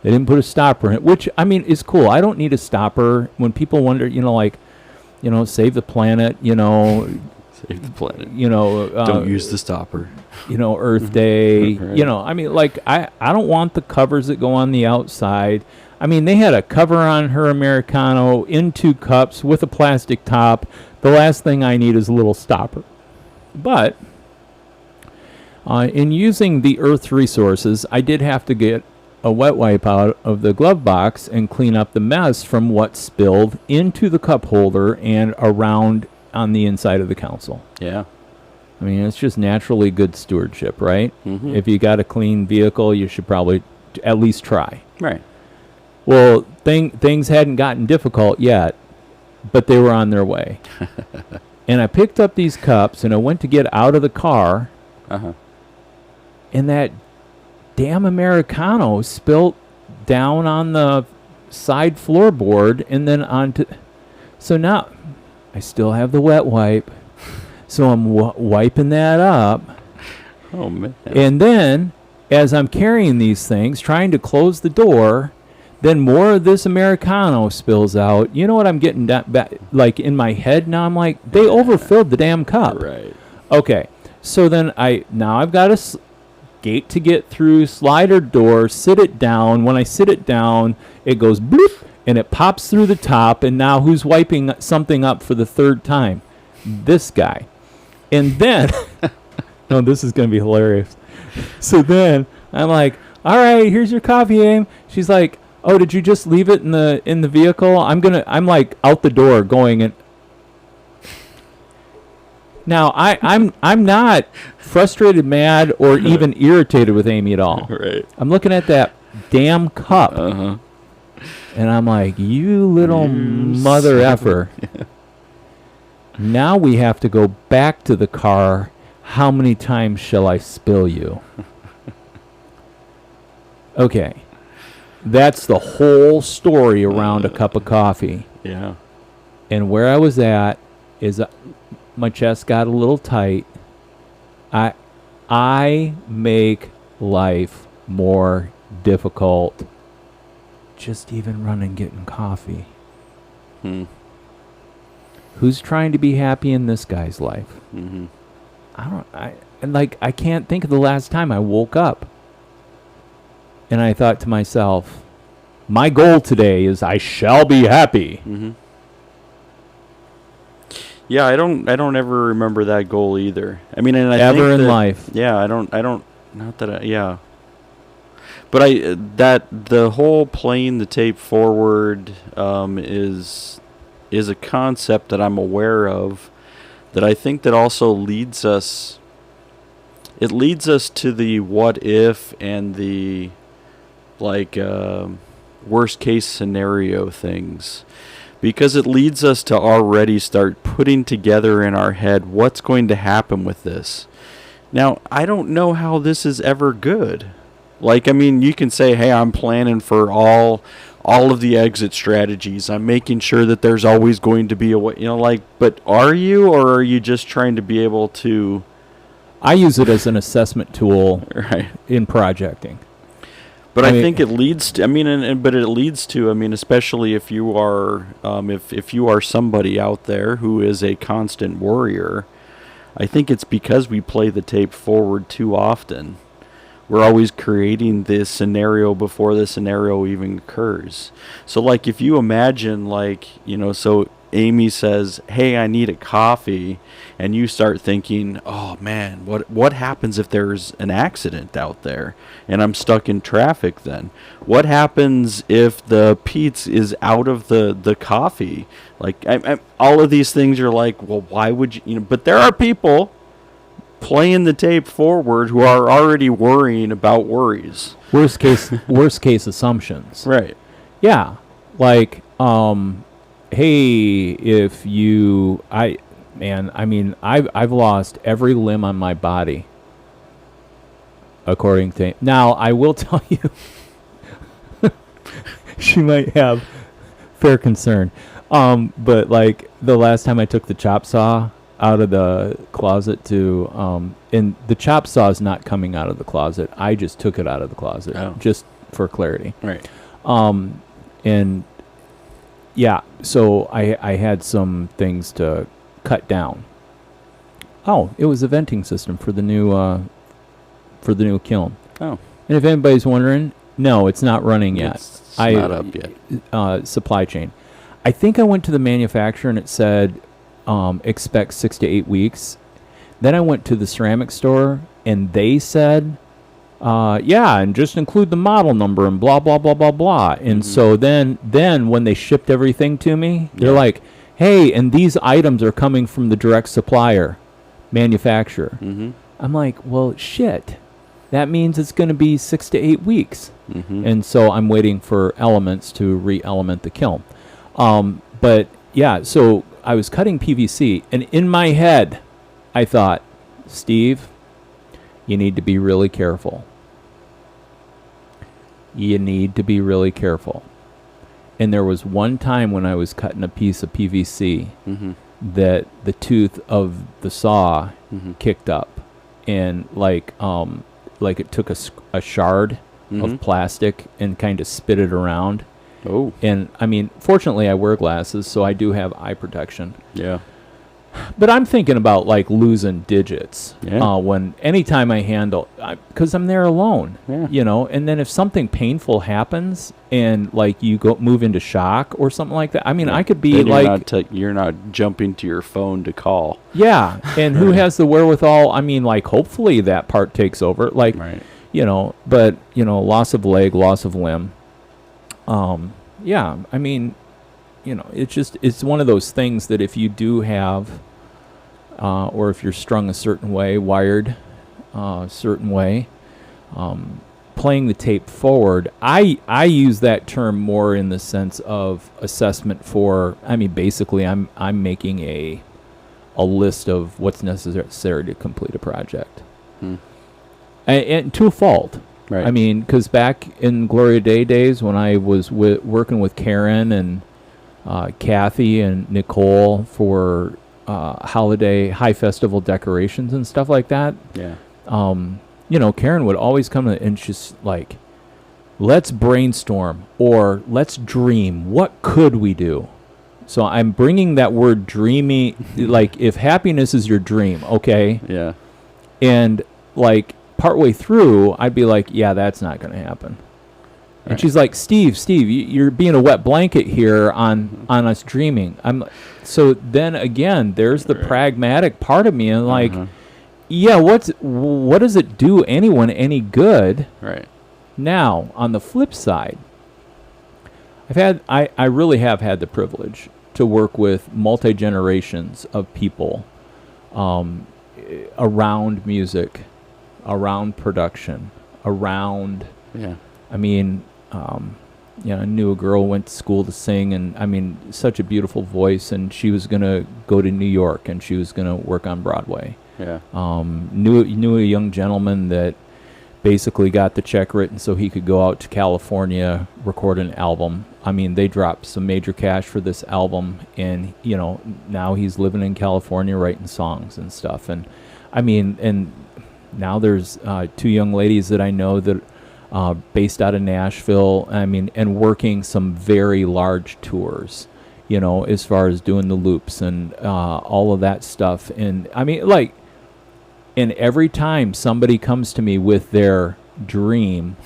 They didn't put a stopper in it, which, I mean, is cool. I don't need a stopper. When people wonder, save the planet, Save the planet. Don't use the stopper. Earth Day, Right. I mean, like, I don't want the covers that go on the outside. I mean, they had a cover on her Americano in 2 cups with a plastic top. The last thing I need is a little stopper. But in using the Earth's resources, I did have to get a wet wipe out of the glove box and clean up the mess from what spilled into the cup holder and around on the inside of the console. Yeah. I mean, it's just naturally good stewardship, right? Mm-hmm. If you got a clean vehicle, you should probably at least try. Right. Well, things hadn't gotten difficult yet, but they were on their way. And I picked up these cups, and I went to get out of the car, Uh-huh. and that damn Americano spilt down on the side floorboard and then onto... So now, I still have the wet wipe, so I'm wiping that up. Oh, man. And then, as I'm carrying these things, trying to close the door, then more of this Americano spills out. You know what I'm getting back, like, in my head now? I'm like, they overfilled the damn cup. Right. Okay, so then I've got a gate to get through, slider door, sit it down. When I sit it down, it goes bloop, and it pops through the top, and now who's wiping something up for the 3rd time? This guy. And then, no, this is going to be hilarious. So then I'm like, all right, here's your coffee, Aim. She's like, oh, did you just leave it in the vehicle? I'm like out the door going, and now I'm not frustrated, mad, or even irritated with Amy at all. Right. I'm looking at that damn cup, Uh-huh. and I'm like, you little mother effer. Now we have to go back to the car. How many times shall I spill you? Okay. That's the whole story around a cup of coffee. Yeah. And where I was at is my chest got a little tight. I make life more difficult just even running getting coffee. Who's trying to be happy in this guy's life? Mm-hmm. I can't think of the last time I woke up and I thought to myself, my goal today is I shall be happy. Mm-hmm. Yeah, I don't ever remember that goal either. I mean, and I Ever think in that, life. Yeah, I don't not that yeah. But the whole playing the tape forward is a concept that I'm aware of, that I think that also leads us to the what if and the worst case scenario things, because it leads us to already start putting together in our head what's going to happen with this. Now, I don't know how this is ever good. Like, I mean, you can say, hey, I'm planning for all of the exit strategies. I'm making sure that there's always going to be a way, but are you, or are you just trying to be able to... I use it as an assessment tool Right. in projecting. But I think it leads to, but it leads to, especially if you are, if you are somebody out there who is a constant worrier, I think it's because we play the tape forward too often. We're always creating this scenario before the scenario even occurs. So, if you imagine, so Amy says, "Hey, I need a coffee," and you start thinking, "Oh man, what happens if there's an accident out there and I'm stuck in traffic then? What happens if the Pete's is out of the coffee?" Like all of these things are like, well, why would you? But there are people playing the tape forward who are already worrying about worries. Worst case assumptions. Right. Yeah. Like, hey, if you, I've lost every limb on my body, according to, now I will tell you, she might have fair concern. But like the last time I took the chop saw out of the closet and the chop saw is not coming out of the closet. I just took it out of the closet, just for clarity. Right. And yeah, so I had some things to cut down. Oh, it was a venting system for the new kiln. Oh. And if anybody's wondering, no, it's not running yet. It's not up yet. Supply chain. I think I went to the manufacturer and it said expect 6 to 8 weeks. Then I went to the ceramic store and they said, yeah, and just include the model number and blah, blah, blah, blah, blah. And so then when they shipped everything to me, they're like, hey, and these items are coming from the direct supplier, manufacturer. I'm like, well, shit. That means it's going to be 6 to 8 weeks. And so I'm waiting for Elements to re-element the kiln. But yeah, so I was cutting PVC, and in my head, I thought, Steve, you need to be really careful. You need to be really careful. And there was one time when I was cutting a piece of PVC that the tooth of the saw kicked up, and like it took a shard of plastic and kind of spit it around. Oh. And I mean, fortunately I wear glasses, so I do have eye protection. Yeah. But I'm thinking about like losing digits Yeah. anytime I handle, because I'm there alone, Yeah. you know. And then if something painful happens and like you move into shock or something like that, I mean, I could be then like, you're not jumping to your phone to call. yeah. And who has the wherewithal? I mean, like, hopefully that part takes over, like, Right. you know. But you know, loss of leg, loss of limb. Yeah. I mean, you know, it's one of those things that if you do have, or if you're strung a certain way, wired a certain way, playing the tape forward, I use that term more in the sense of assessment for, I mean, basically I'm making a list of what's necessary to complete a project. And to a fault. Right. I mean, because back in Gloria Day days when I was working with Karen and Kathy and Nicole for holiday high festival decorations and stuff like that. Yeah. You know, Karen would always come and she's like, let's brainstorm or let's dream. What could we do? So I'm bringing that word dreamy, like if happiness is your dream, okay? Yeah. And like partway through, I'd be like, yeah, that's not going to happen. And Right. she's like, Steve, you're being a wet blanket here on us dreaming. So then again, there's the pragmatic part of me, and like, yeah, what does it do anyone any good? Right. Now, on the flip side, I really have had the privilege to work with multi-generations of people around music, around production, around, Yeah. I mean, you know, I knew a girl went to school to sing, and I mean, such a beautiful voice, and she was going to go to New York, and she was going to work on Broadway. Yeah. Knew a young gentleman that basically got the check written so he could go out to California, record an album. I mean, they dropped some major cash for this album, and, you know, now he's living in California writing songs and stuff. And I mean, and now there's 2 young ladies that I know that based out of Nashville, I mean, and working some very large tours, you know, as far as doing the loops and all of that stuff. And I mean, like, and every time somebody comes to me with their dream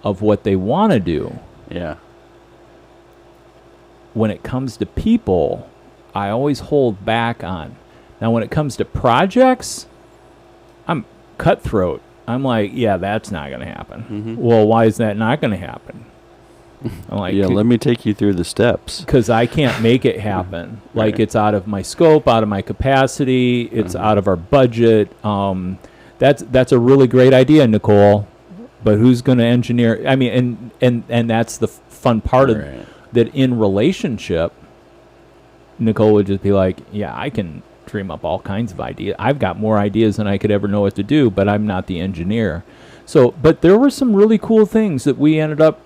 of what they want to do, Yeah. when it comes to people, I always hold back on. Now, when it comes to projects, I'm cutthroat. I'm like, yeah, that's not going to happen. Mm-hmm. Well, why is that not going to happen? I'm like, yeah, let me take you through the steps. Because I can't make it happen. Like, Right. it's out of my scope, out of my capacity. It's out of our budget. That's a really great idea, Nicole. But who's going to engineer? I mean, and that's the fun part of Right. that in relationship. Nicole would just be like, yeah, I can dream up all kinds of ideas. I've got more ideas than I could ever know what to do, but I'm not the engineer. So, but there were some really cool things that we ended up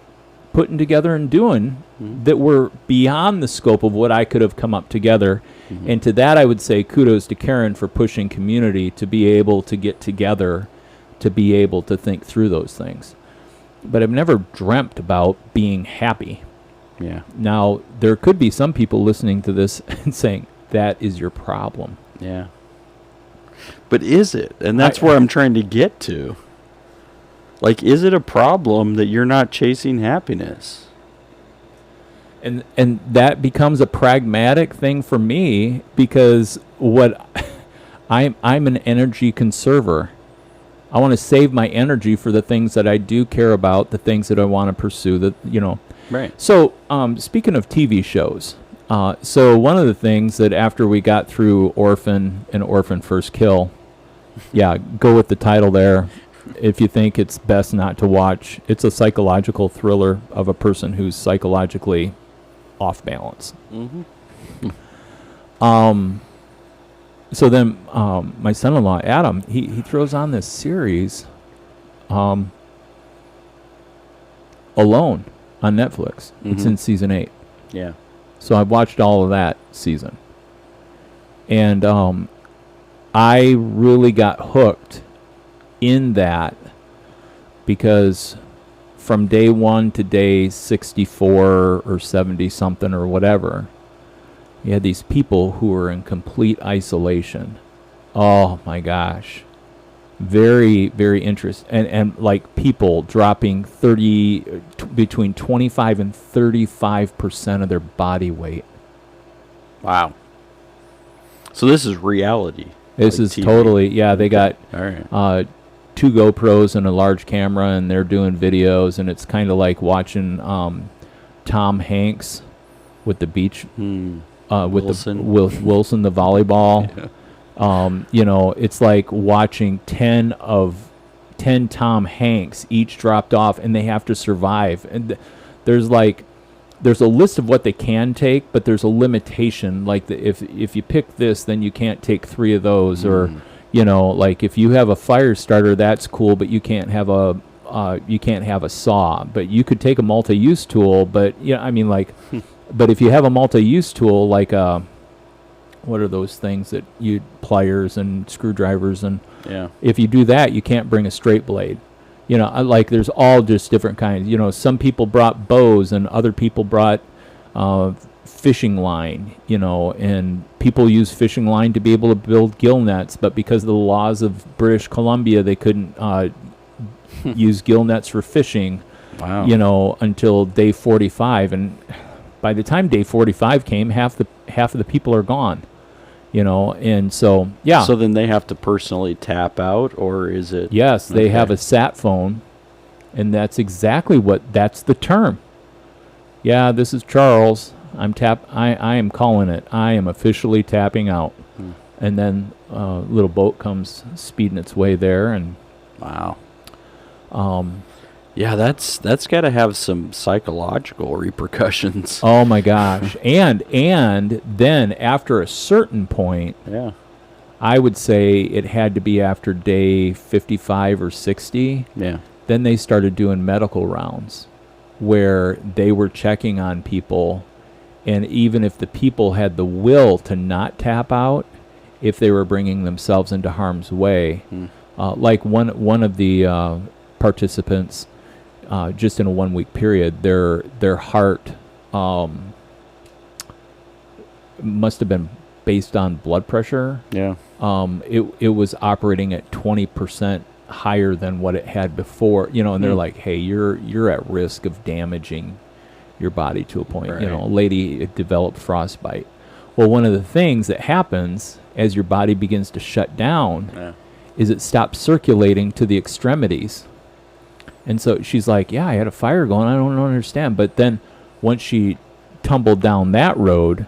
putting together and doing that were beyond the scope of what I could have come up together. And to that, I would say kudos to Karen for pushing community to be able to get together, to be able to think through those things. But I've never dreamt about being happy. Yeah. Now, there could be some people listening to this and saying, that is your problem. Yeah. But is it? And that's where I'm trying to get to. Like, is it a problem that you're not chasing happiness? And that becomes a pragmatic thing for me, because what I'm an energy conserver. I want to save my energy for the things that I do care about, the things that I want to pursue, that, you know. Right. So, speaking of TV shows, so one of the things that after we got through Orphan and Orphan First Kill, yeah, go with the title there. If you think it's best not to watch, it's a psychological thriller of a person who's psychologically off balance. Mm-hmm. So then my son-in-law, Adam, he throws on this series, Alone, on Netflix. It's in season 8. Yeah. So I've watched all of that season. And I really got hooked in that, because from day 1 to day 64 or 70 something or whatever, you had these people who were in complete isolation. Oh my gosh. Very, very interesting. And like people dropping between 25 and 35% of their body weight. Wow. So this is reality. This like is TV. totally, yeah, they got All right. 2 GoPros and a large camera, and they're doing videos, and it's kind of like watching Tom Hanks with the beach, with Wilson. Wilson, the volleyball. Yeah. You know, it's like watching 10 Tom Hanks, each dropped off, and they have to survive. And there's a list of what they can take, but there's a limitation. Like if you pick this, then you can't take 3 of those, or you know, like if you have a fire starter, that's cool, but you can't have a saw. But you could take a multi-use tool, but yeah, I mean, like, but if you have a multi-use tool, like what are those things that you pliers and screwdrivers, and Yeah. if you do that, you can't bring a straight blade. You know, like there's all just different kinds. You know, some people brought bows and other people brought fishing line, you know, and people use fishing line to be able to build gill nets, but because of the laws of British Columbia, they couldn't use gill nets for fishing, Wow. you know, until day 45. And by the time day 45 came, half of the people are gone, you know, and so, yeah. So then they have to personally tap out, or is it? Yes, they have Okay. a sat phone, and that's exactly that's the term. Yeah, this is Charles. I am calling it. I am officially tapping out. And then a little boat comes speeding its way there, and Wow. Yeah, that's got to have some psychological repercussions. oh my gosh. and then after a certain point, Yeah. I would say it had to be after day 55 or 60. Yeah. Then they started doing medical rounds where they were checking on people, and even if the people had the will to not tap out, if they were bringing themselves into harm's way, like one of the participants, just in a 1 week period, their heart must have been based on blood pressure. Yeah. It was operating at 20% higher than what it had before, you know, and they're like, hey, you're at risk of damaging your body to a point. You know, a lady developed frostbite. Well, one of the things that happens as your body begins to shut down Yeah. is it stops circulating to the extremities. And so she's like, yeah, I had a fire going. I don't understand. But then once she tumbled down that road,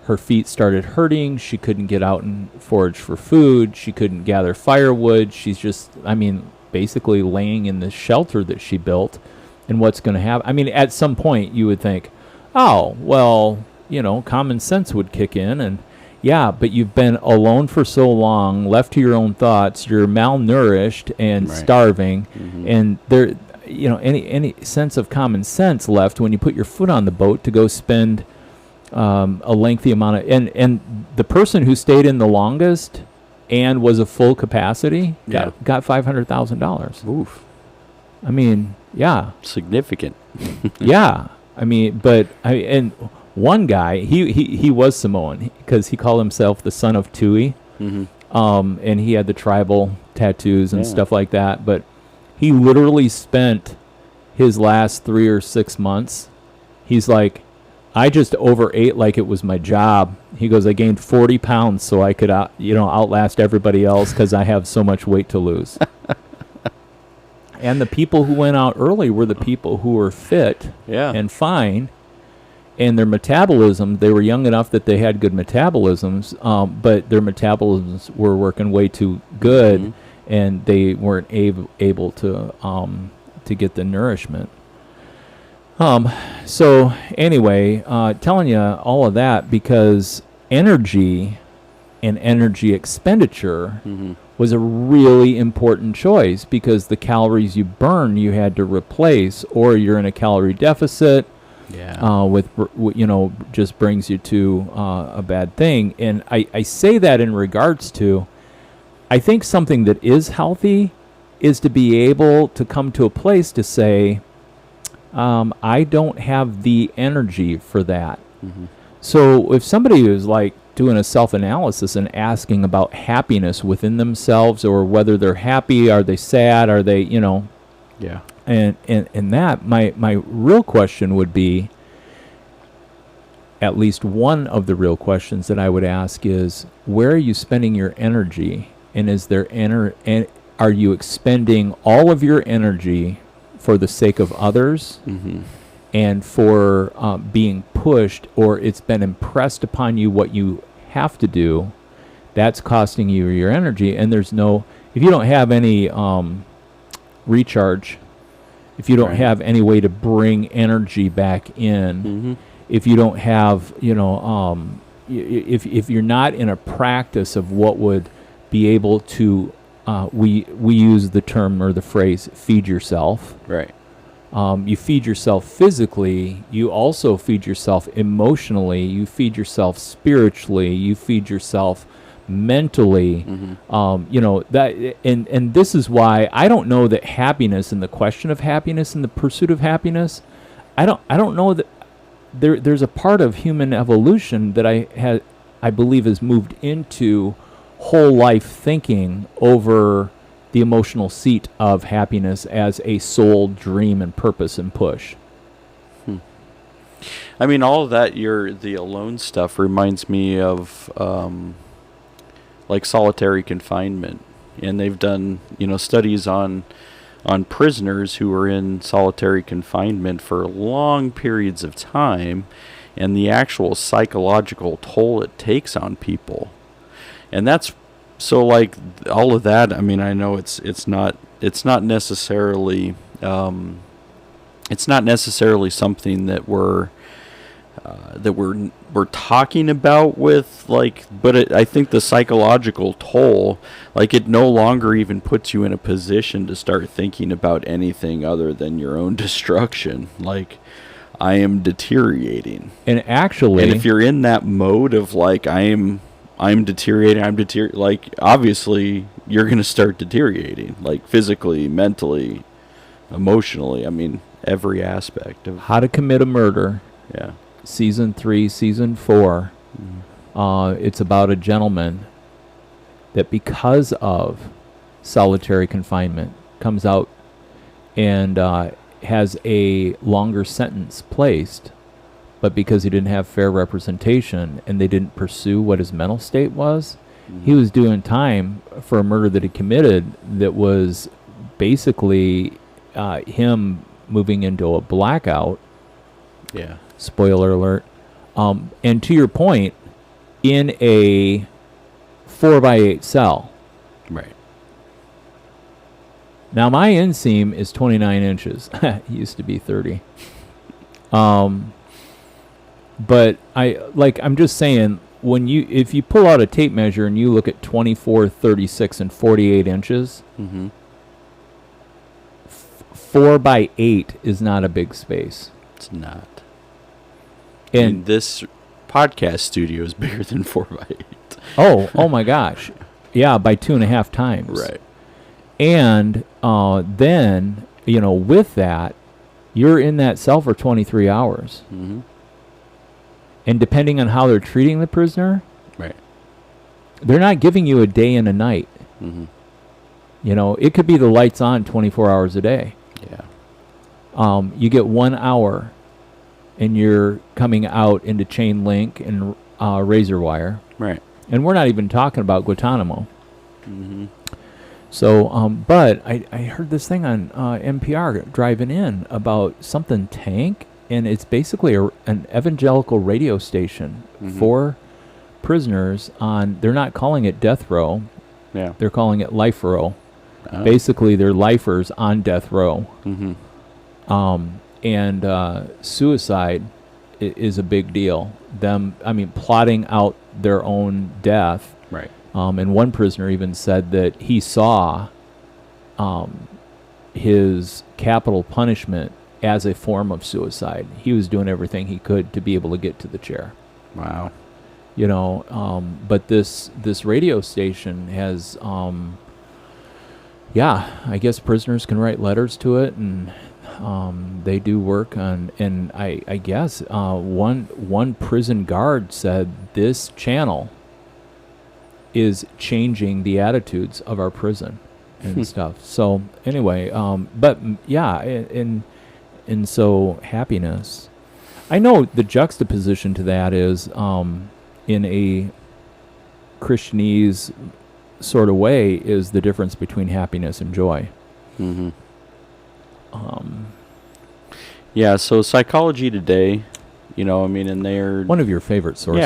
her feet started hurting. She couldn't get out and forage for food. She couldn't gather firewood. She's just, basically laying in the shelter that she built. And what's going to happen? At some point you would think, oh, well, common sense would kick in. And yeah, but you've been alone for so long, left to your own thoughts. You're malnourished and Right. starving. Mm-hmm. And there, any sense of common sense left when you put your foot on the boat to go spend a lengthy amount of, and the person who stayed in the longest and was a full capacity got $500,000. Oof. Yeah, Significant. yeah. And one guy, he was Samoan because he called himself the son of Tui, Mm-hmm. and he had the tribal tattoos and Yeah. stuff like that. But he literally spent his last 3 or 6 months. He's like, I just overate like it was my job. He goes, I gained 40 pounds so I could outlast everybody else because I have so much weight to lose. And the people who went out early were the people who were fit Yeah. and fine. And their metabolism, they were young enough that they had good metabolisms, but their metabolisms were working way too good, Mhm. and they weren't able to get the nourishment. So anyway, telling you all of that because energy and energy expenditure Mm-hmm. was a really important choice because the calories you burn you had to replace, or you're in a calorie deficit, Yeah. just brings you to a bad thing. And I say that in regards to, I think something that is healthy is to be able to come to a place to say, I don't have the energy for that. Mm-hmm. So if somebody is like doing a self-analysis and asking about happiness within themselves, or whether they're happy, are they sad, are they, Yeah. and that, my real question would be, at least one of the real questions that I would ask is, where are you spending your energy? And is there and are you expending all of your energy for the sake of others Mm-hmm. and for being pushed, or it's been impressed upon you what you have to do? That's costing you your energy. And if you don't have any recharge, if you don't Right. have any way to bring energy back in, Mm-hmm. if you don't have, if you're not in a practice of what would be able to, we use the term or the phrase, feed yourself. Right. You feed yourself physically, you also feed yourself emotionally, you feed yourself spiritually, you feed yourself mentally. Mm-hmm. That, and this is why I don't know that happiness and the question of happiness and the pursuit of happiness, I don't know that there's a part of human evolution that I believe has moved into whole life thinking over the emotional seat of happiness as a sole dream and purpose and push. All of that, the alone stuff reminds me of like solitary confinement, and they've done studies on prisoners who are in solitary confinement for long periods of time, and the actual psychological toll it takes on people. And that's so, like, all of that. I know it's not necessarily something that we're talking about with, like, but I think the psychological toll, like, it no longer even puts you in a position to start thinking about anything other than your own destruction. Like, I am deteriorating. And actually, And if you're in that mode of, like, I'm deteriorating, like, obviously you're going to start deteriorating, like, physically, mentally, emotionally. Every aspect of, How to Commit a Murder, yeah. season 3, season 4. It's about a gentleman that, because of solitary confinement, comes out and has a longer sentence placed, but because he didn't have fair representation and they didn't pursue what his mental state was, he was doing time for a murder that he committed that was basically him moving into a blackout. Yeah. Spoiler alert. And to your point, in a 4x8 cell. Right. Now my inseam is 29 inches. It used to be 30. But I'm just saying, if you pull out a tape measure and you look at 24, 36, and 48 inches, 4x8 is not a big space. It's not. And this podcast studio is bigger than 4x8. oh my gosh. Yeah, by 2.5 times. Right. And then, with that, you're in that cell for 23 hours. Mm-hmm. And depending on how they're treating the prisoner, right, they're not giving you a day and a night. Mm-hmm. It could be the lights on 24 hours a day. Yeah. You get 1 hour, and you're coming out into chain link and razor wire. Right. And we're not even talking about Guantanamo. Mm-hmm. So, but I heard this thing on NPR driving in about something tank, and it's basically an evangelical radio station for prisoners on, they're not calling it death row. Yeah. They're calling it life row. Oh. Basically, they're lifers on death row. Mm-hmm. And suicide is a big deal. Plotting out their own death. Right. And one prisoner even said that he saw his capital punishment as a form of suicide. He was doing everything he could to be able to get to the chair. Wow. But this radio station has, I guess prisoners can write letters to it, and they do work on, and I guess one prison guard said this channel is changing the attitudes of our prison and stuff. So anyway, and so happiness. I know the juxtaposition to that is in a Christianese sort of way is the difference between happiness and joy. Mm-hmm. Yeah, so Psychology Today, and they're one of your favorite sources.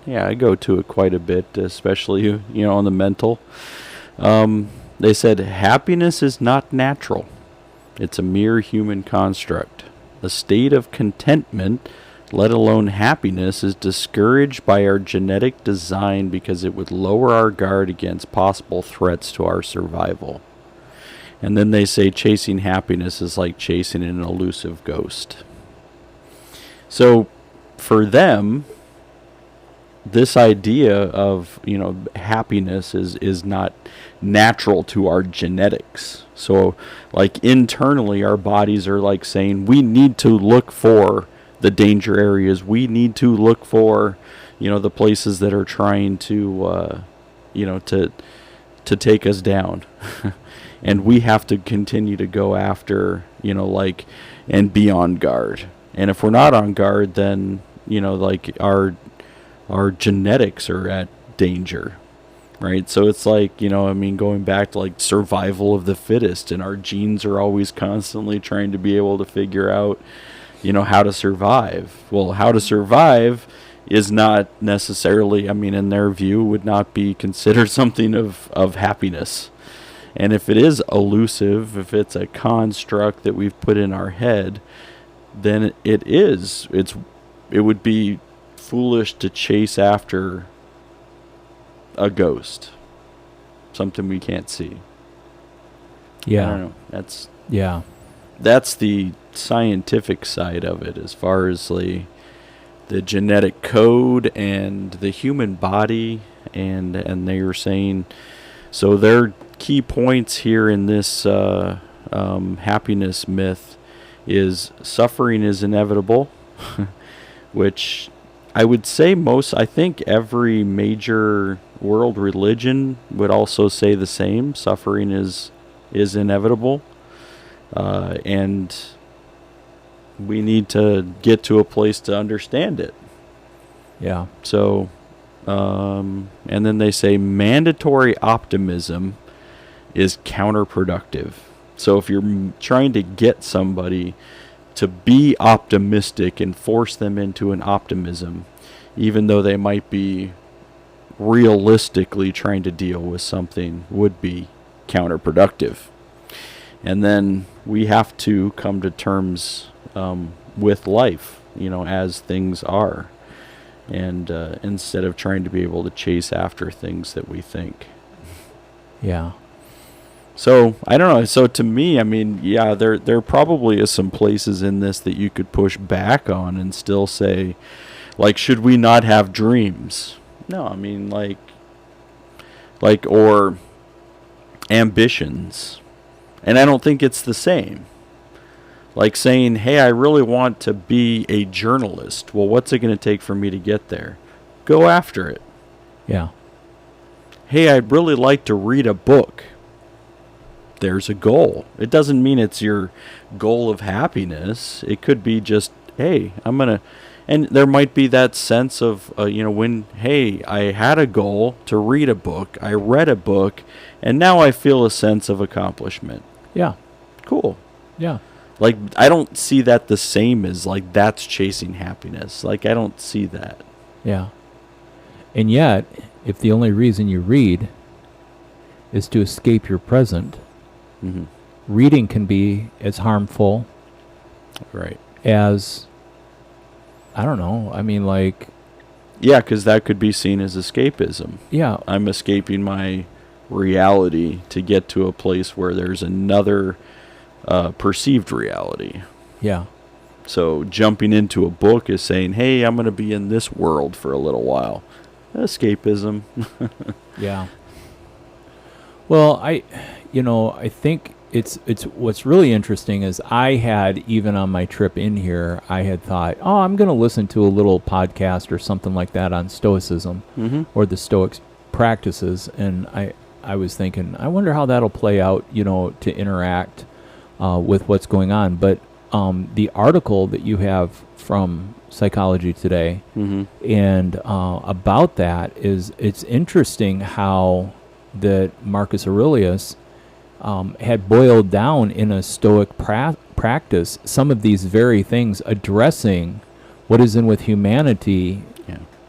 Yeah, I go to it quite a bit, especially, on the mental. They said happiness is not natural. It's a mere human construct. A state of contentment, let alone happiness, is discouraged by our genetic design because it would lower our guard against possible threats to our survival. And then they say chasing happiness is like chasing an elusive ghost. So for them, this idea of, happiness is not natural to our genetics. So like internally, our bodies are like saying, we need to look for the danger areas. We need to look for, the places that are trying to, to take us down. And we have to continue to go after, and be on guard. And if we're not on guard, then, our genetics are at danger, right? So it's like, going back to like survival of the fittest, and our genes are always constantly trying to be able to figure out, how to survive. Well, how to survive is not necessarily, in their view, would not be considered something of happiness. And if it is elusive, if it's a construct that we've put in our head, then it would be foolish to chase after a ghost, something we can't see. Yeah. I don't know. That's the scientific side of it, as far as the genetic code and the human body, and they were saying, so their key points here in this happiness myth is suffering is inevitable, which I would say I think every major world religion would also say the same. Suffering is inevitable. And we need to get to a place to understand it. Yeah. So, and then they say mandatory optimism is counterproductive. So if you're trying to get somebody to be optimistic and force them into an optimism, even though they might be realistically trying to deal with something, would be counterproductive. And then we have to come to terms with life, as things are, and instead of trying to be able to chase after things that we think. Yeah. So, I don't know. So, to me, I mean, yeah, there probably is some places in this that you could push back on and still say, like, should we not have dreams? No, I mean, like, or ambitions. And I don't think it's the same. Like saying, hey, I really want to be a journalist. Well, what's it going to take for me to get there? Go after it. Yeah. Hey, I'd really like to read a book. There's a goal. It doesn't mean it's your goal of happiness. It could be just, hey, I'm going to, and there might be that sense of, when, hey, I had a goal to read a book, I read a book, and now I feel a sense of accomplishment. Yeah. Cool. Yeah. Like, I don't see that the same as, like, that's chasing happiness. Like, I don't see that. Yeah. And yet, if the only reason you read is to escape your present, Mm-hmm. reading can be as harmful Right. as, I don't know, I mean, like... Yeah, because that could be seen as escapism. Yeah. I'm escaping my reality to get to a place where there's another perceived reality. Yeah. So jumping into a book is saying, hey, I'm going to be in this world for a little while. Escapism. Yeah. Well, I think it's what's really interesting is I had, even on my trip in here, I had thought, oh, I'm going to listen to a little podcast or something like that on Stoicism Mm-hmm. or the Stoics practices. And I was thinking, I wonder how that'll play out, to interact with what's going on. But the article that you have from Psychology Today Mm-hmm. and about that is, it's interesting how that Marcus Aurelius had boiled down in a Stoic practice some of these very things, addressing what is in with humanity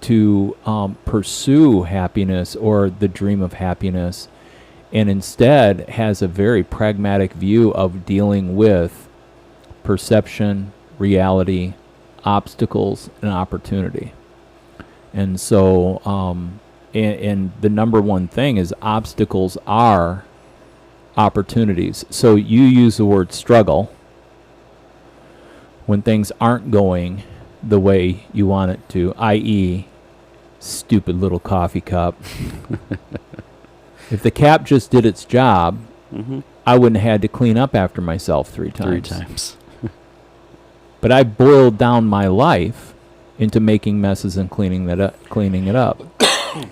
to pursue happiness or the dream of happiness, and instead has a very pragmatic view of dealing with perception, reality, obstacles, and opportunity. And so, and the number one thing is obstacles are opportunities. So you use the word struggle when things aren't going the way you want it to, i.e., stupid little coffee cup. If the cap just did its job, Mm-hmm. I wouldn't have had to clean up after myself 3 times. 3 times. But I boiled down my life into making messes and cleaning it up.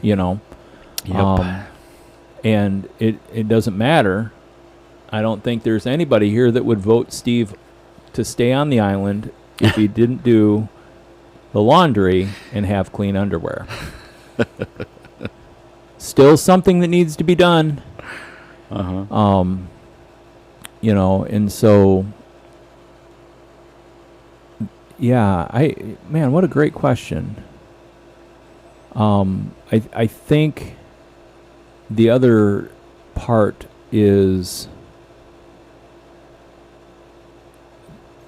Yep. And it doesn't matter. I don't think there's anybody here that would vote Steve to stay on the island if he didn't do the laundry and have clean underwear. Still something that needs to be done. Uh-huh. And so, yeah, man, what a great question. I think the other part is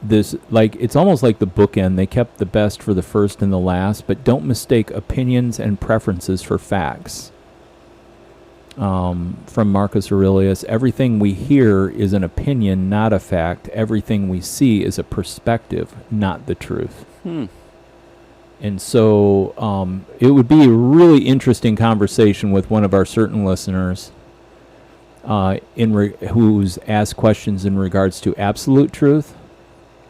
this, like, it's almost like the bookend. They kept the best for the first and the last, but don't mistake opinions and preferences for facts. From Marcus Aurelius, everything we hear is an opinion, not a fact. Everything we see is a perspective, not the truth. And so it would be a really interesting conversation with one of our certain listeners who's asked questions in regards to absolute truth.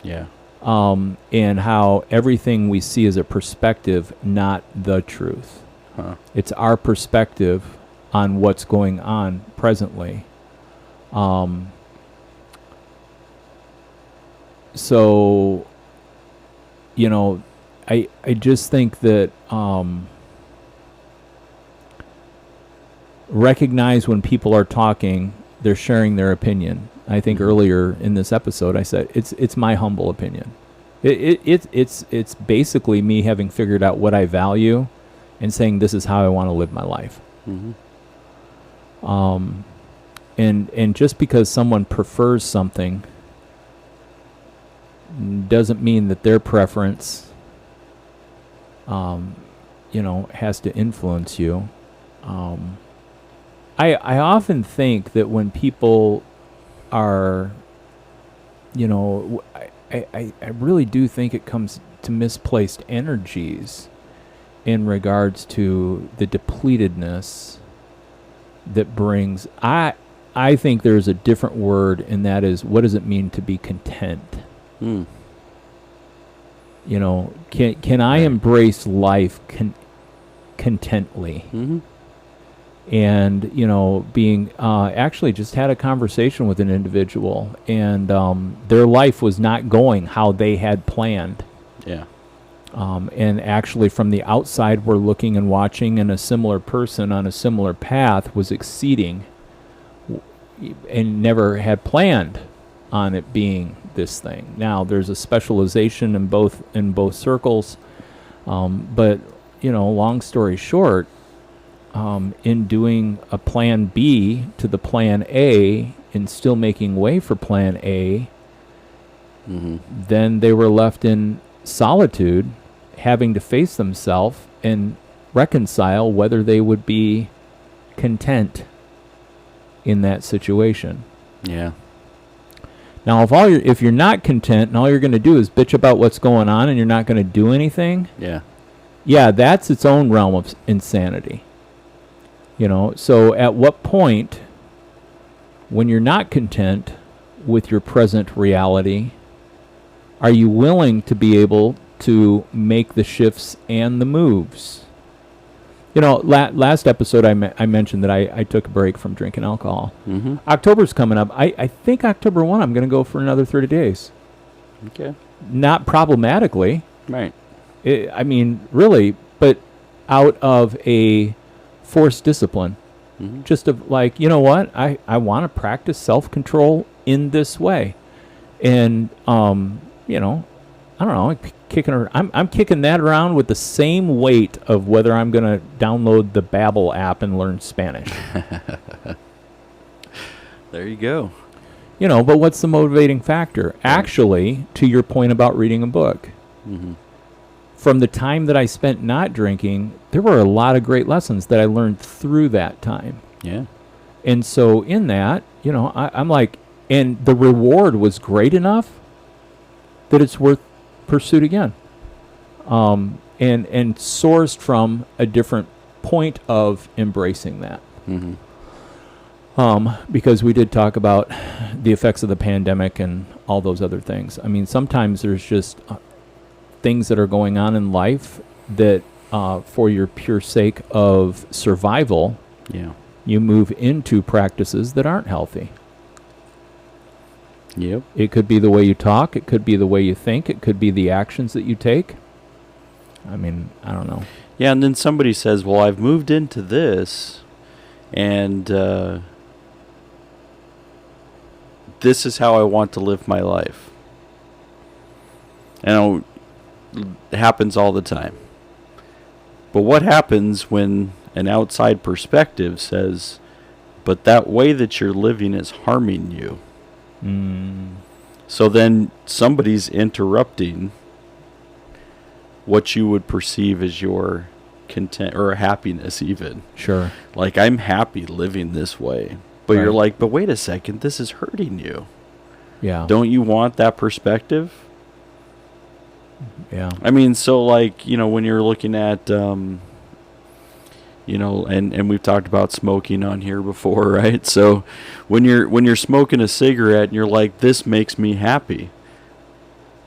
Yeah. And how everything we see is a perspective, not the truth. Huh. It's our perspective on what's going on presently. So, you know, I just think that recognize when people are talking, they're sharing their opinion. I think earlier in this episode I said it's my humble opinion. It's basically me having figured out what I value and saying this is how I want to live my life. Mm-hmm. And just because someone prefers something doesn't mean that their preference has to influence you. I often think that when people are, I really do think it comes to misplaced energies in regards to the depletedness that brings. I think there's a different word, and that is, what does it mean to be content? Mm. Can I embrace life contently? Mm-hmm. And being actually just had a conversation with an individual, and their life was not going how they had planned. Yeah. And actually from the outside we're looking and watching, and a similar person on a similar path was exceeding and never had planned on it being this thing. Now there's a specialization in both circles, but long story short, in doing a plan B to the plan A and still making way for plan A, Mm-hmm. then they were left in solitude, having to face themselves and reconcile whether they would be content in that situation. Yeah. Now, if you're not content and all you're going to do is bitch about what's going on and you're not going to do anything, Yeah. that's its own realm of insanity. So at what point, when you're not content with your present reality, are you willing to be able to make the shifts and the moves? Last episode I mentioned that I took a break from drinking alcohol. Mm-hmm. October's coming up. I think October 1 I'm going to go for another 30 days. Okay. Not problematically. Right. Really, but out of a forced discipline. Mm-hmm. Just of like, you know what? I want to practice self-control in this way. And, I don't know, I'm kicking that around with the same weight of whether I'm going to download the Babbel app and learn Spanish. There you go. But what's the motivating factor? Actually, to your point about reading a book, Mm-hmm. from the time that I spent not drinking, there were a lot of great lessons that I learned through that time. Yeah. And so in that, I'm like, and the reward was great enough that it's worth pursuit again. And sourced from a different point of embracing that. Mm-hmm. Because we did talk about the effects of the pandemic and all those other things. Sometimes there's just things that are going on in life that for your pure sake of survival, Yeah. you move into practices that aren't healthy. Yep. It could be the way you talk. It could be the way you think. It could be the actions that you take. I don't know. Yeah, and then somebody says, well, I've moved into this, and this is how I want to live my life. And it happens all the time. But what happens when an outside perspective says, but that way that you're living is harming you? So then somebody's interrupting what you would perceive as your content or happiness even. Sure. Like, I'm happy living this way. But Right. you're like, but wait a second, this is hurting you. Yeah. Don't you want that perspective? Yeah. So like, when you're looking at, and we've talked about smoking on here before, right? So when you're smoking a cigarette and you're like, this makes me happy,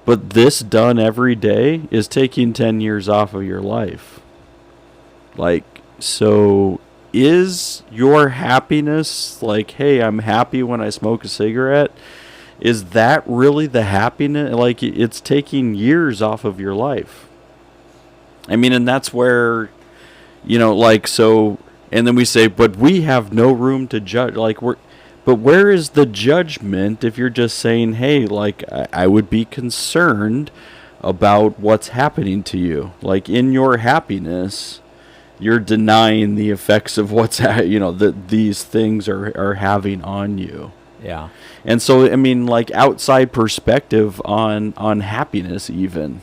but this done every day is taking 10 years off of your life. Like, so is your happiness like, hey, I'm happy when I smoke a cigarette? is that really the happiness? Like, it's taking years off of your life. I mean, and that's where, like, so, and then we say, but we have no room to judge. Like, but where is the judgment if you're just saying, hey, like, I would be concerned about what's happening to you? Like, in your happiness, you're denying the effects of what's, that these things are having on you. Yeah. And so, I mean, like, outside perspective on happiness even.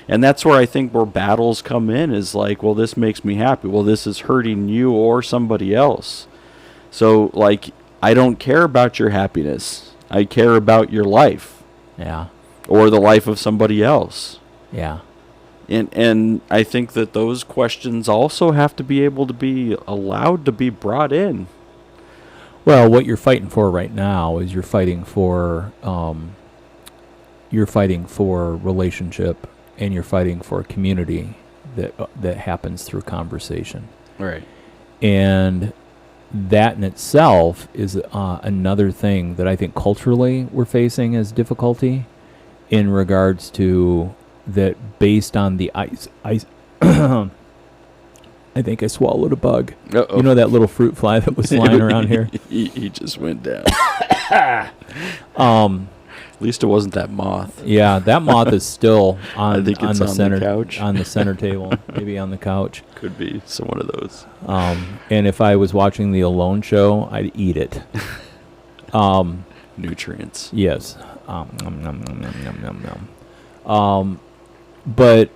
And that's where I think where battles come in is like, well, this makes me happy. Well, this is hurting you or somebody else. So, like, I don't care about your happiness. I care about your life. Yeah. Or the life of somebody else. Yeah. And I think that those questions also have to be able to be allowed to be brought in. Well, what you're fighting for right now is you're fighting for relationship, and you're fighting for community that happens through conversation. Right. And that in itself is another thing that I think culturally we're facing as difficulty in regards to that based on the ice. I think I swallowed a bug. Uh-oh. You know that little fruit fly that was flying around here? He just went down. At least it wasn't that moth. Yeah, that moth is still I think it's on the couch. on the center table, maybe on the couch. Could be some one of those. And if I was watching the Alone show, I'd eat it. Nutrients. Yes. Nom, nom, nom, nom, nom, nom. But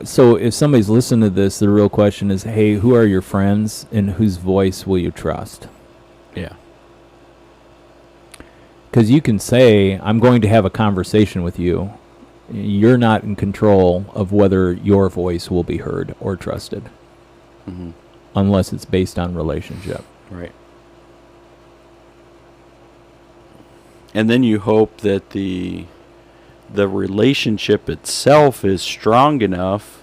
so if somebody's listening to this, the real question is, hey, who are your friends and whose voice will you trust? Yeah. Because you can say, I'm going to have a conversation with you. You're not in control of whether your voice will be heard or trusted. Mm-hmm. Unless it's based on relationship. Right. And then you hope that the relationship itself is strong enough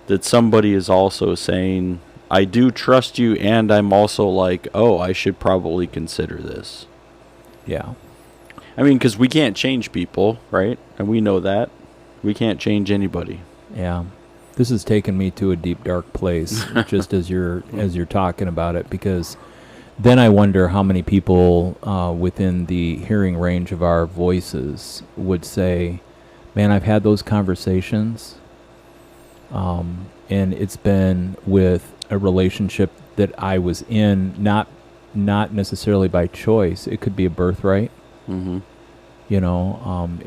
that somebody is also saying, I do trust you, and I'm also like, oh, I should probably consider this. Yeah. I mean, because we can't change people, right? And we know that. We can't change anybody. Yeah. This has taken me to a deep, dark place, just as you're talking about it, because then I wonder how many people within the hearing range of our voices would say, man, I've had those conversations, and it's been with a relationship that I was in, not necessarily by choice. It could be a birthright. Mm-hmm.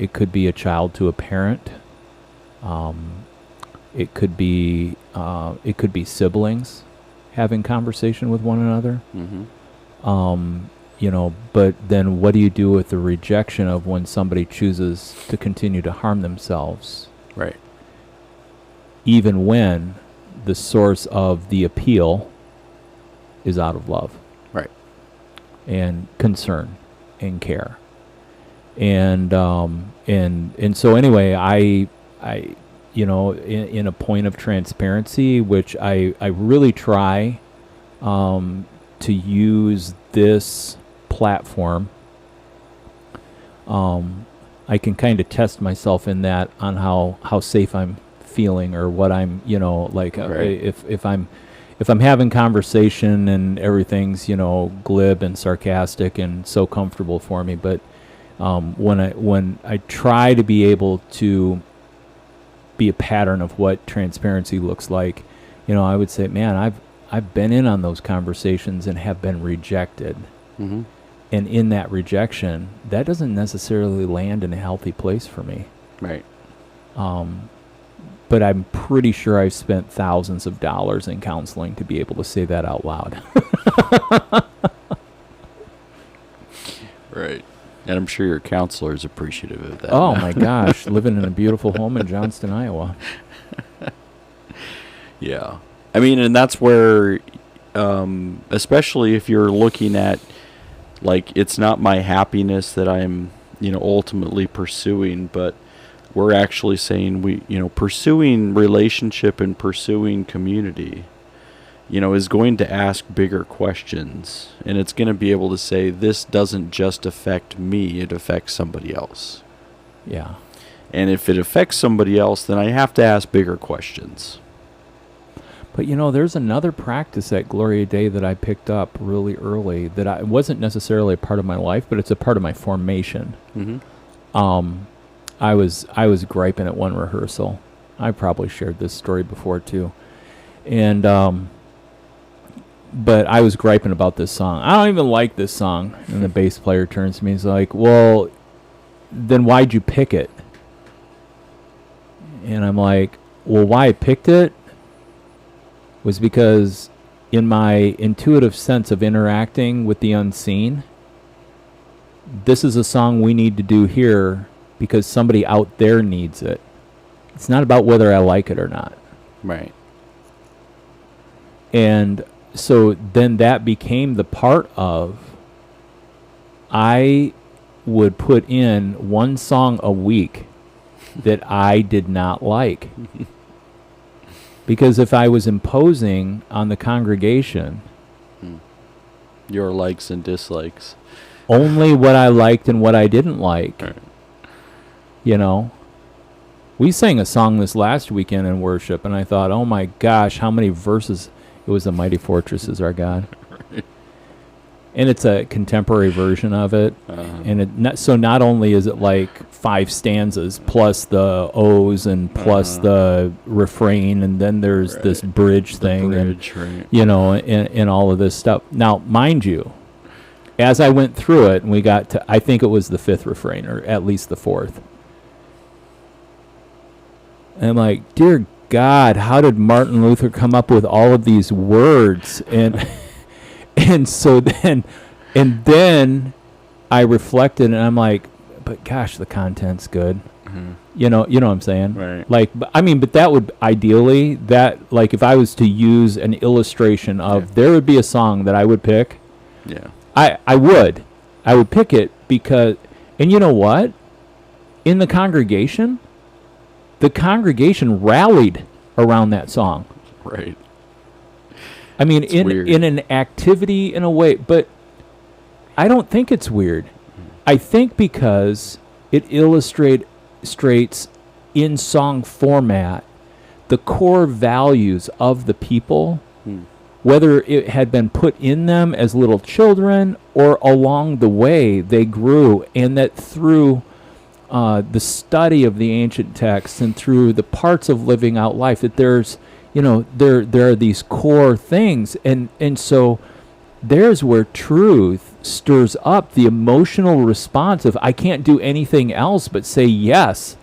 It could be a child to a parent. It could be siblings having conversation with one another. Mm-hmm. But then what do you do with the rejection of when somebody chooses to continue to harm themselves? Right. Even when the source of the appeal is out of love. Right. And concern and care. And so anyway, I in a point of transparency, which I really try to use this platform, I can kind of test myself in that on how safe I'm feeling, or what I'm, right. If I'm having conversation and everything's, glib and sarcastic and so comfortable for me, but when I try to be able to be a pattern of what transparency looks like, I would say, man, I've been in on those conversations and have been rejected. Mm-hmm. And in that rejection, that doesn't necessarily land in a healthy place for me. Right. But I'm pretty sure I've spent thousands of dollars in counseling to be able to say that out loud. Right. And I'm sure your counselor is appreciative of that. Oh, my gosh. Living in a beautiful home in Johnston, Iowa. Yeah. I mean, and that's where, especially if you're looking at, like, it's not my happiness that I'm, ultimately pursuing, but we're actually saying pursuing relationship and pursuing community is going to ask bigger questions. And it's going to be able to say, this doesn't just affect me, it affects somebody else. Yeah. And if it affects somebody else, then I have to ask bigger questions. But, there's another practice at Gloria Dei that I picked up really early that it wasn't necessarily a part of my life, but it's a part of my formation. Mm-hmm. I was griping at one rehearsal. I probably shared this story before, too. And, but I was griping about this song. I don't even like this song. And the bass player turns to me and he's like, well, then why'd you pick it? And I'm like, well, why I picked it was because in my intuitive sense of interacting with the unseen, this is a song we need to do here because somebody out there needs it. It's not about whether I like it or not. Right. And so then that became the part of, I would put in one song a week that I did not like. Because if I was imposing on the congregation your likes and dislikes, only what I liked and what I didn't like, right. We sang a song this last weekend in worship, and I thought, oh my gosh, how many verses. It was The Mighty Fortress is Our God. Right. And it's a contemporary version of it. And so not only is it like 5 stanzas plus the O's and plus the refrain, and then there's this bridge thing, right. and all of this stuff. Now, mind you, as I went through it, and we got to, I think it was the 5th refrain, or at least the 4th. And I'm like, dear God, how did Martin Luther come up with all of these words? And so then I reflected, and I'm like, but gosh, the content's good. Mm-hmm. You know what I'm saying? Right. Like, but that would ideally, like if I was to use an illustration of, there would be a song that I would pick. Yeah. I would pick it because, and you know what? In the congregation rallied around that song. Right. I mean, It's weird. in an activity in a way, but I don't think it's weird. I think because it illustrates in song format the core values of the people, whether it had been put in them as little children or along the way they grew, and that through the study of the ancient texts and through the parts of living out life, that there's, there are these core things, and so there's where truth stirs up the emotional response of, I can't do anything else but say yes.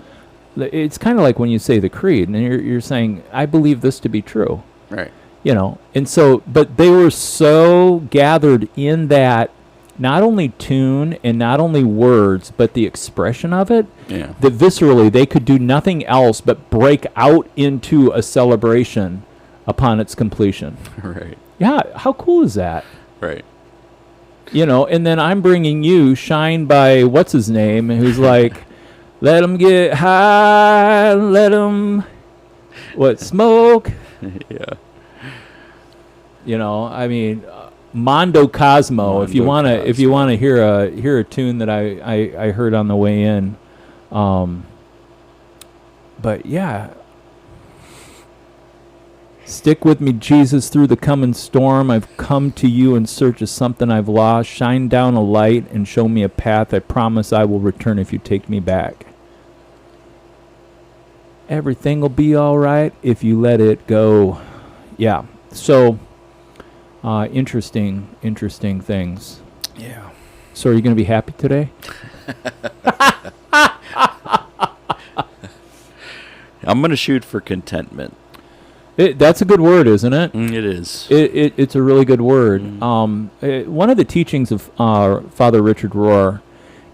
It's kind of like when you say the creed, and you're saying, I believe this to be true. Right. And so, but they were so gathered in that, not only tune and not only words, but the expression of it, that viscerally they could do nothing else but break out into a celebration upon its completion. Right. Yeah, how cool is that? Right. And then I'm bringing you Shine by what's his name, who's like, let them get high, let them, smoke? Yeah. I mean, Mondo Cosmo. If you want to hear a tune that I heard on the way in, but yeah, stick with me, Jesus, through the coming storm. I've come to you in search of something I've lost. Shine down a light and show me a path. I promise I will return if you take me back. Everything will be all right if you let it go. Yeah. So. Interesting things. Yeah. So are you going to be happy today? I'm going to shoot for contentment. That's a good word, isn't it? It is. It's a really good word. One of the teachings of Father Richard Rohr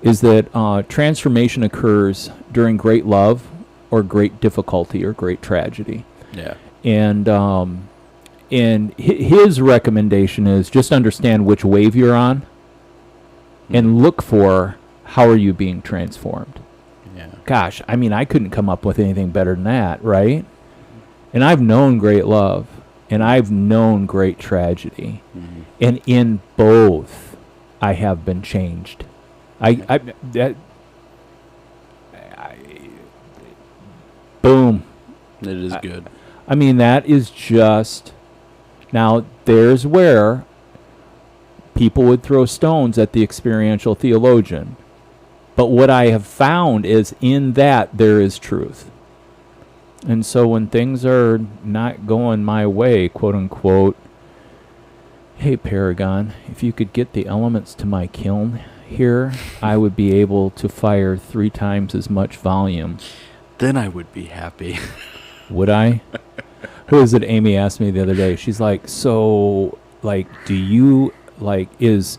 is that transformation occurs during great love or great difficulty or great tragedy. Yeah. And his recommendation is just understand which wave you're on and look for how are you being transformed. Yeah. Gosh, I mean, I couldn't come up with anything better than that, right? And I've known great love. and I've known great tragedy. Mm-hmm. And in both, I have been changed. Boom. It is good. I mean, that is just... Now, there's where people would throw stones at the experiential theologian. But what I have found is in that there is truth. And so when things are not going my way, quote unquote, hey, Paragon, if you could get the elements to my kiln here, I would be able to fire 3 times as much volume. Then I would be happy. Would I? Who is it? Amy asked me the other day. She's like, so, like, do you, like, is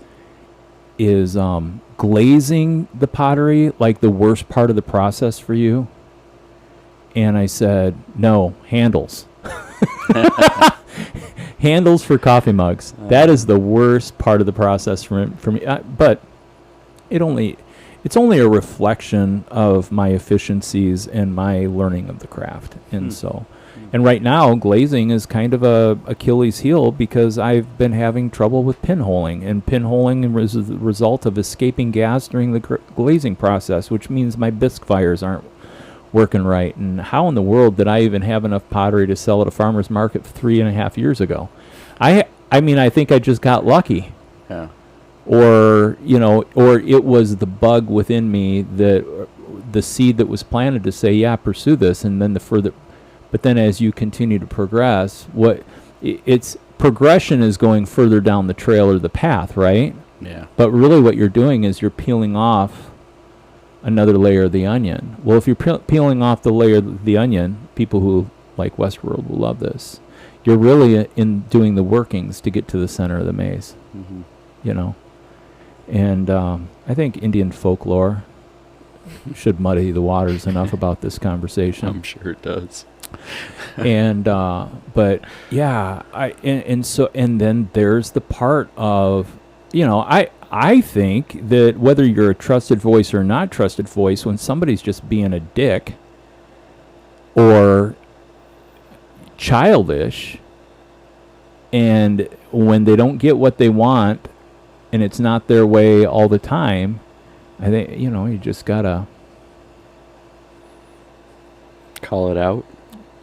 glazing the pottery, like, the worst part of the process for you? And I said, no, handles. Handles for coffee mugs. That is the worst part of the process for me. But it's only a reflection of my efficiencies and my learning of the craft. And and right now, glazing is kind of a Achilles heel because I've been having trouble with pinholing. And pinholing is the result of escaping gas during the glazing process, which means my bisque fires aren't working right. And how in the world did I even have enough pottery to sell at a farmer's market 3.5 years ago? I mean, I think I just got lucky. Yeah. Or it was the bug within me, that the seed that was planted to say, yeah, pursue this. And then but then as you continue to progress, it's progression is going further down the trail or the path, right? Yeah. But really what you're doing is you're peeling off another layer of the onion. Well, if you're peeling off the layer of the onion, people who like Westworld will love this. You're really in doing the workings to get to the center of the maze, And I think Indian folklore should muddy the waters enough about this conversation. I'm sure it does. And but yeah, and then there's the part of, I think that whether you're a trusted voice or not trusted voice, when somebody's just being a dick or childish, and when they don't get what they want and it's not their way all the time, I think, you just gotta call it out.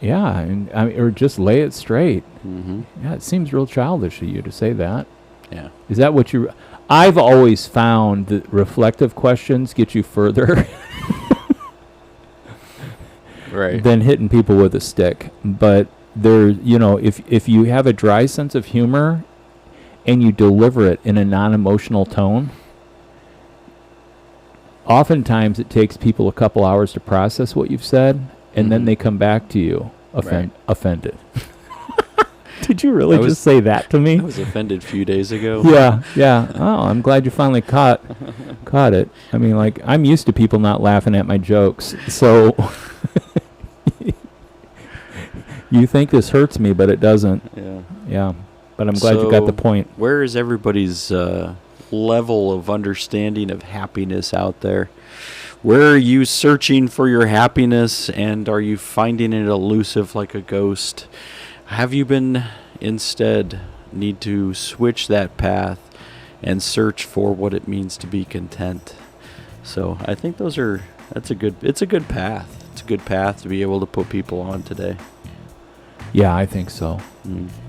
Yeah, or just lay it straight. Mm-hmm. Yeah, it seems real childish of you to say that. Yeah. Is that what you... I've always found that reflective questions get you further right. than hitting people with a stick. But if you have a dry sense of humor and you deliver it in a non-emotional tone, oftentimes it takes people a couple hours to process what you've said, and then they come back to you offended. Did you really just say that to me? I was offended a few days ago. Yeah. Oh, I'm glad you finally caught it. I mean, like, I'm used to people not laughing at my jokes, so you think this hurts me, but it doesn't. Yeah. But I'm glad you got the point. Where is everybody's level of understanding of happiness out there? Where are you searching for your happiness, and are you finding it elusive like a ghost? Have you been instead need to switch that path and search for what it means to be content? So I think it's a good path. It's a good path to be able to put people on today. Yeah, I think so.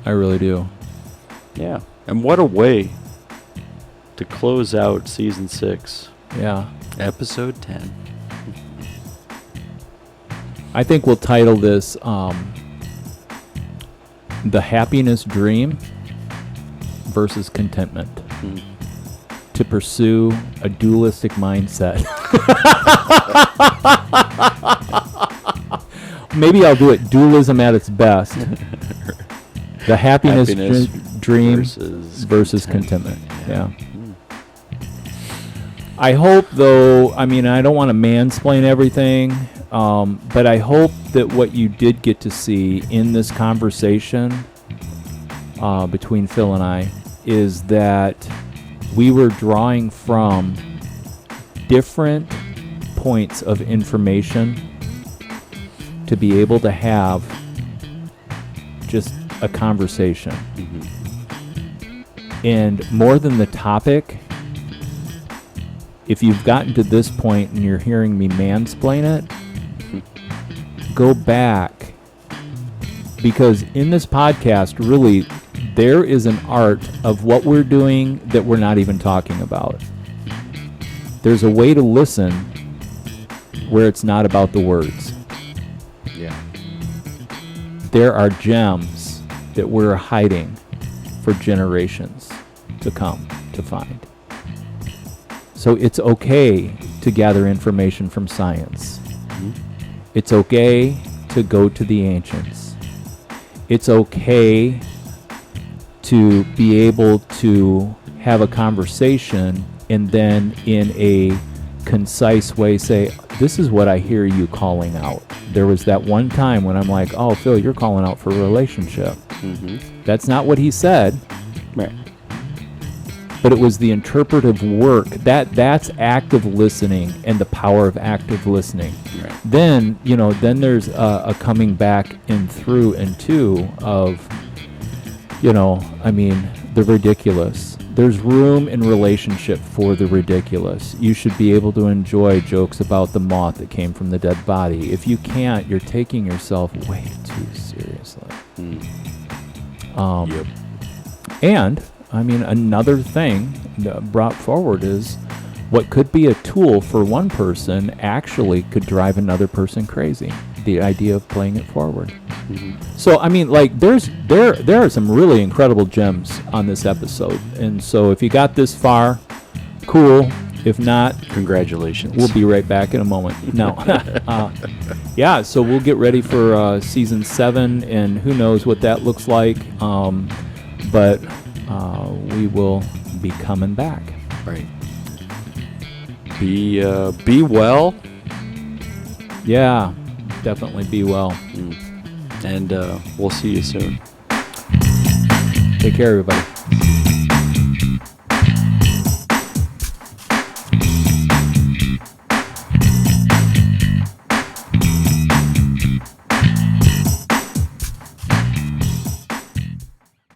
I really do. Yeah. And what a way to close out season 6. Yeah. Episode 10. I think we'll title this The Happiness Dream versus Contentment. To pursue a dualistic mindset. Maybe I'll do it dualism at its best. The happiness dream versus contentment. Yeah. I hope, though, I mean, I don't want to mansplain everything, but I hope that what you did get to see in this conversation between Phil and I is that we were drawing from different points of information to be able to have just a conversation. Mm-hmm. And more than the topic, if you've gotten to this point and you're hearing me mansplain it, go back. Because in this podcast, really, there is an art of what we're doing that we're not even talking about. There's a way to listen where it's not about the words. Yeah. There are gems that we're hiding for generations to come to find. So it's okay to gather information from science. Mm-hmm. It's okay to go to the ancients. It's okay to be able to have a conversation and then in a concise way say, this is what I hear you calling out. There was that one time when I'm like, oh, Phil, you're calling out for a relationship. Mm-hmm. That's not what he said. Right. But it was the interpretive work. That's active listening and the power of active listening. Right. Then, then there's a coming back in through and to of, the ridiculous. There's room in relationship for the ridiculous. You should be able to enjoy jokes about the moth that came from the dead body. If you can't, you're taking yourself way too seriously. Yep. And, another thing brought forward is what could be a tool for one person actually could drive another person crazy. The idea of playing it forward. Mm-hmm. So there are some really incredible gems on this episode, and so if you got this far, cool. If not, congratulations. We'll be right back in a moment. No, yeah. So we'll get ready for season 7, and who knows what that looks like. But we will be coming back. Right. Be well. Yeah. Definitely be well. And we'll see you soon. Take care, everybody.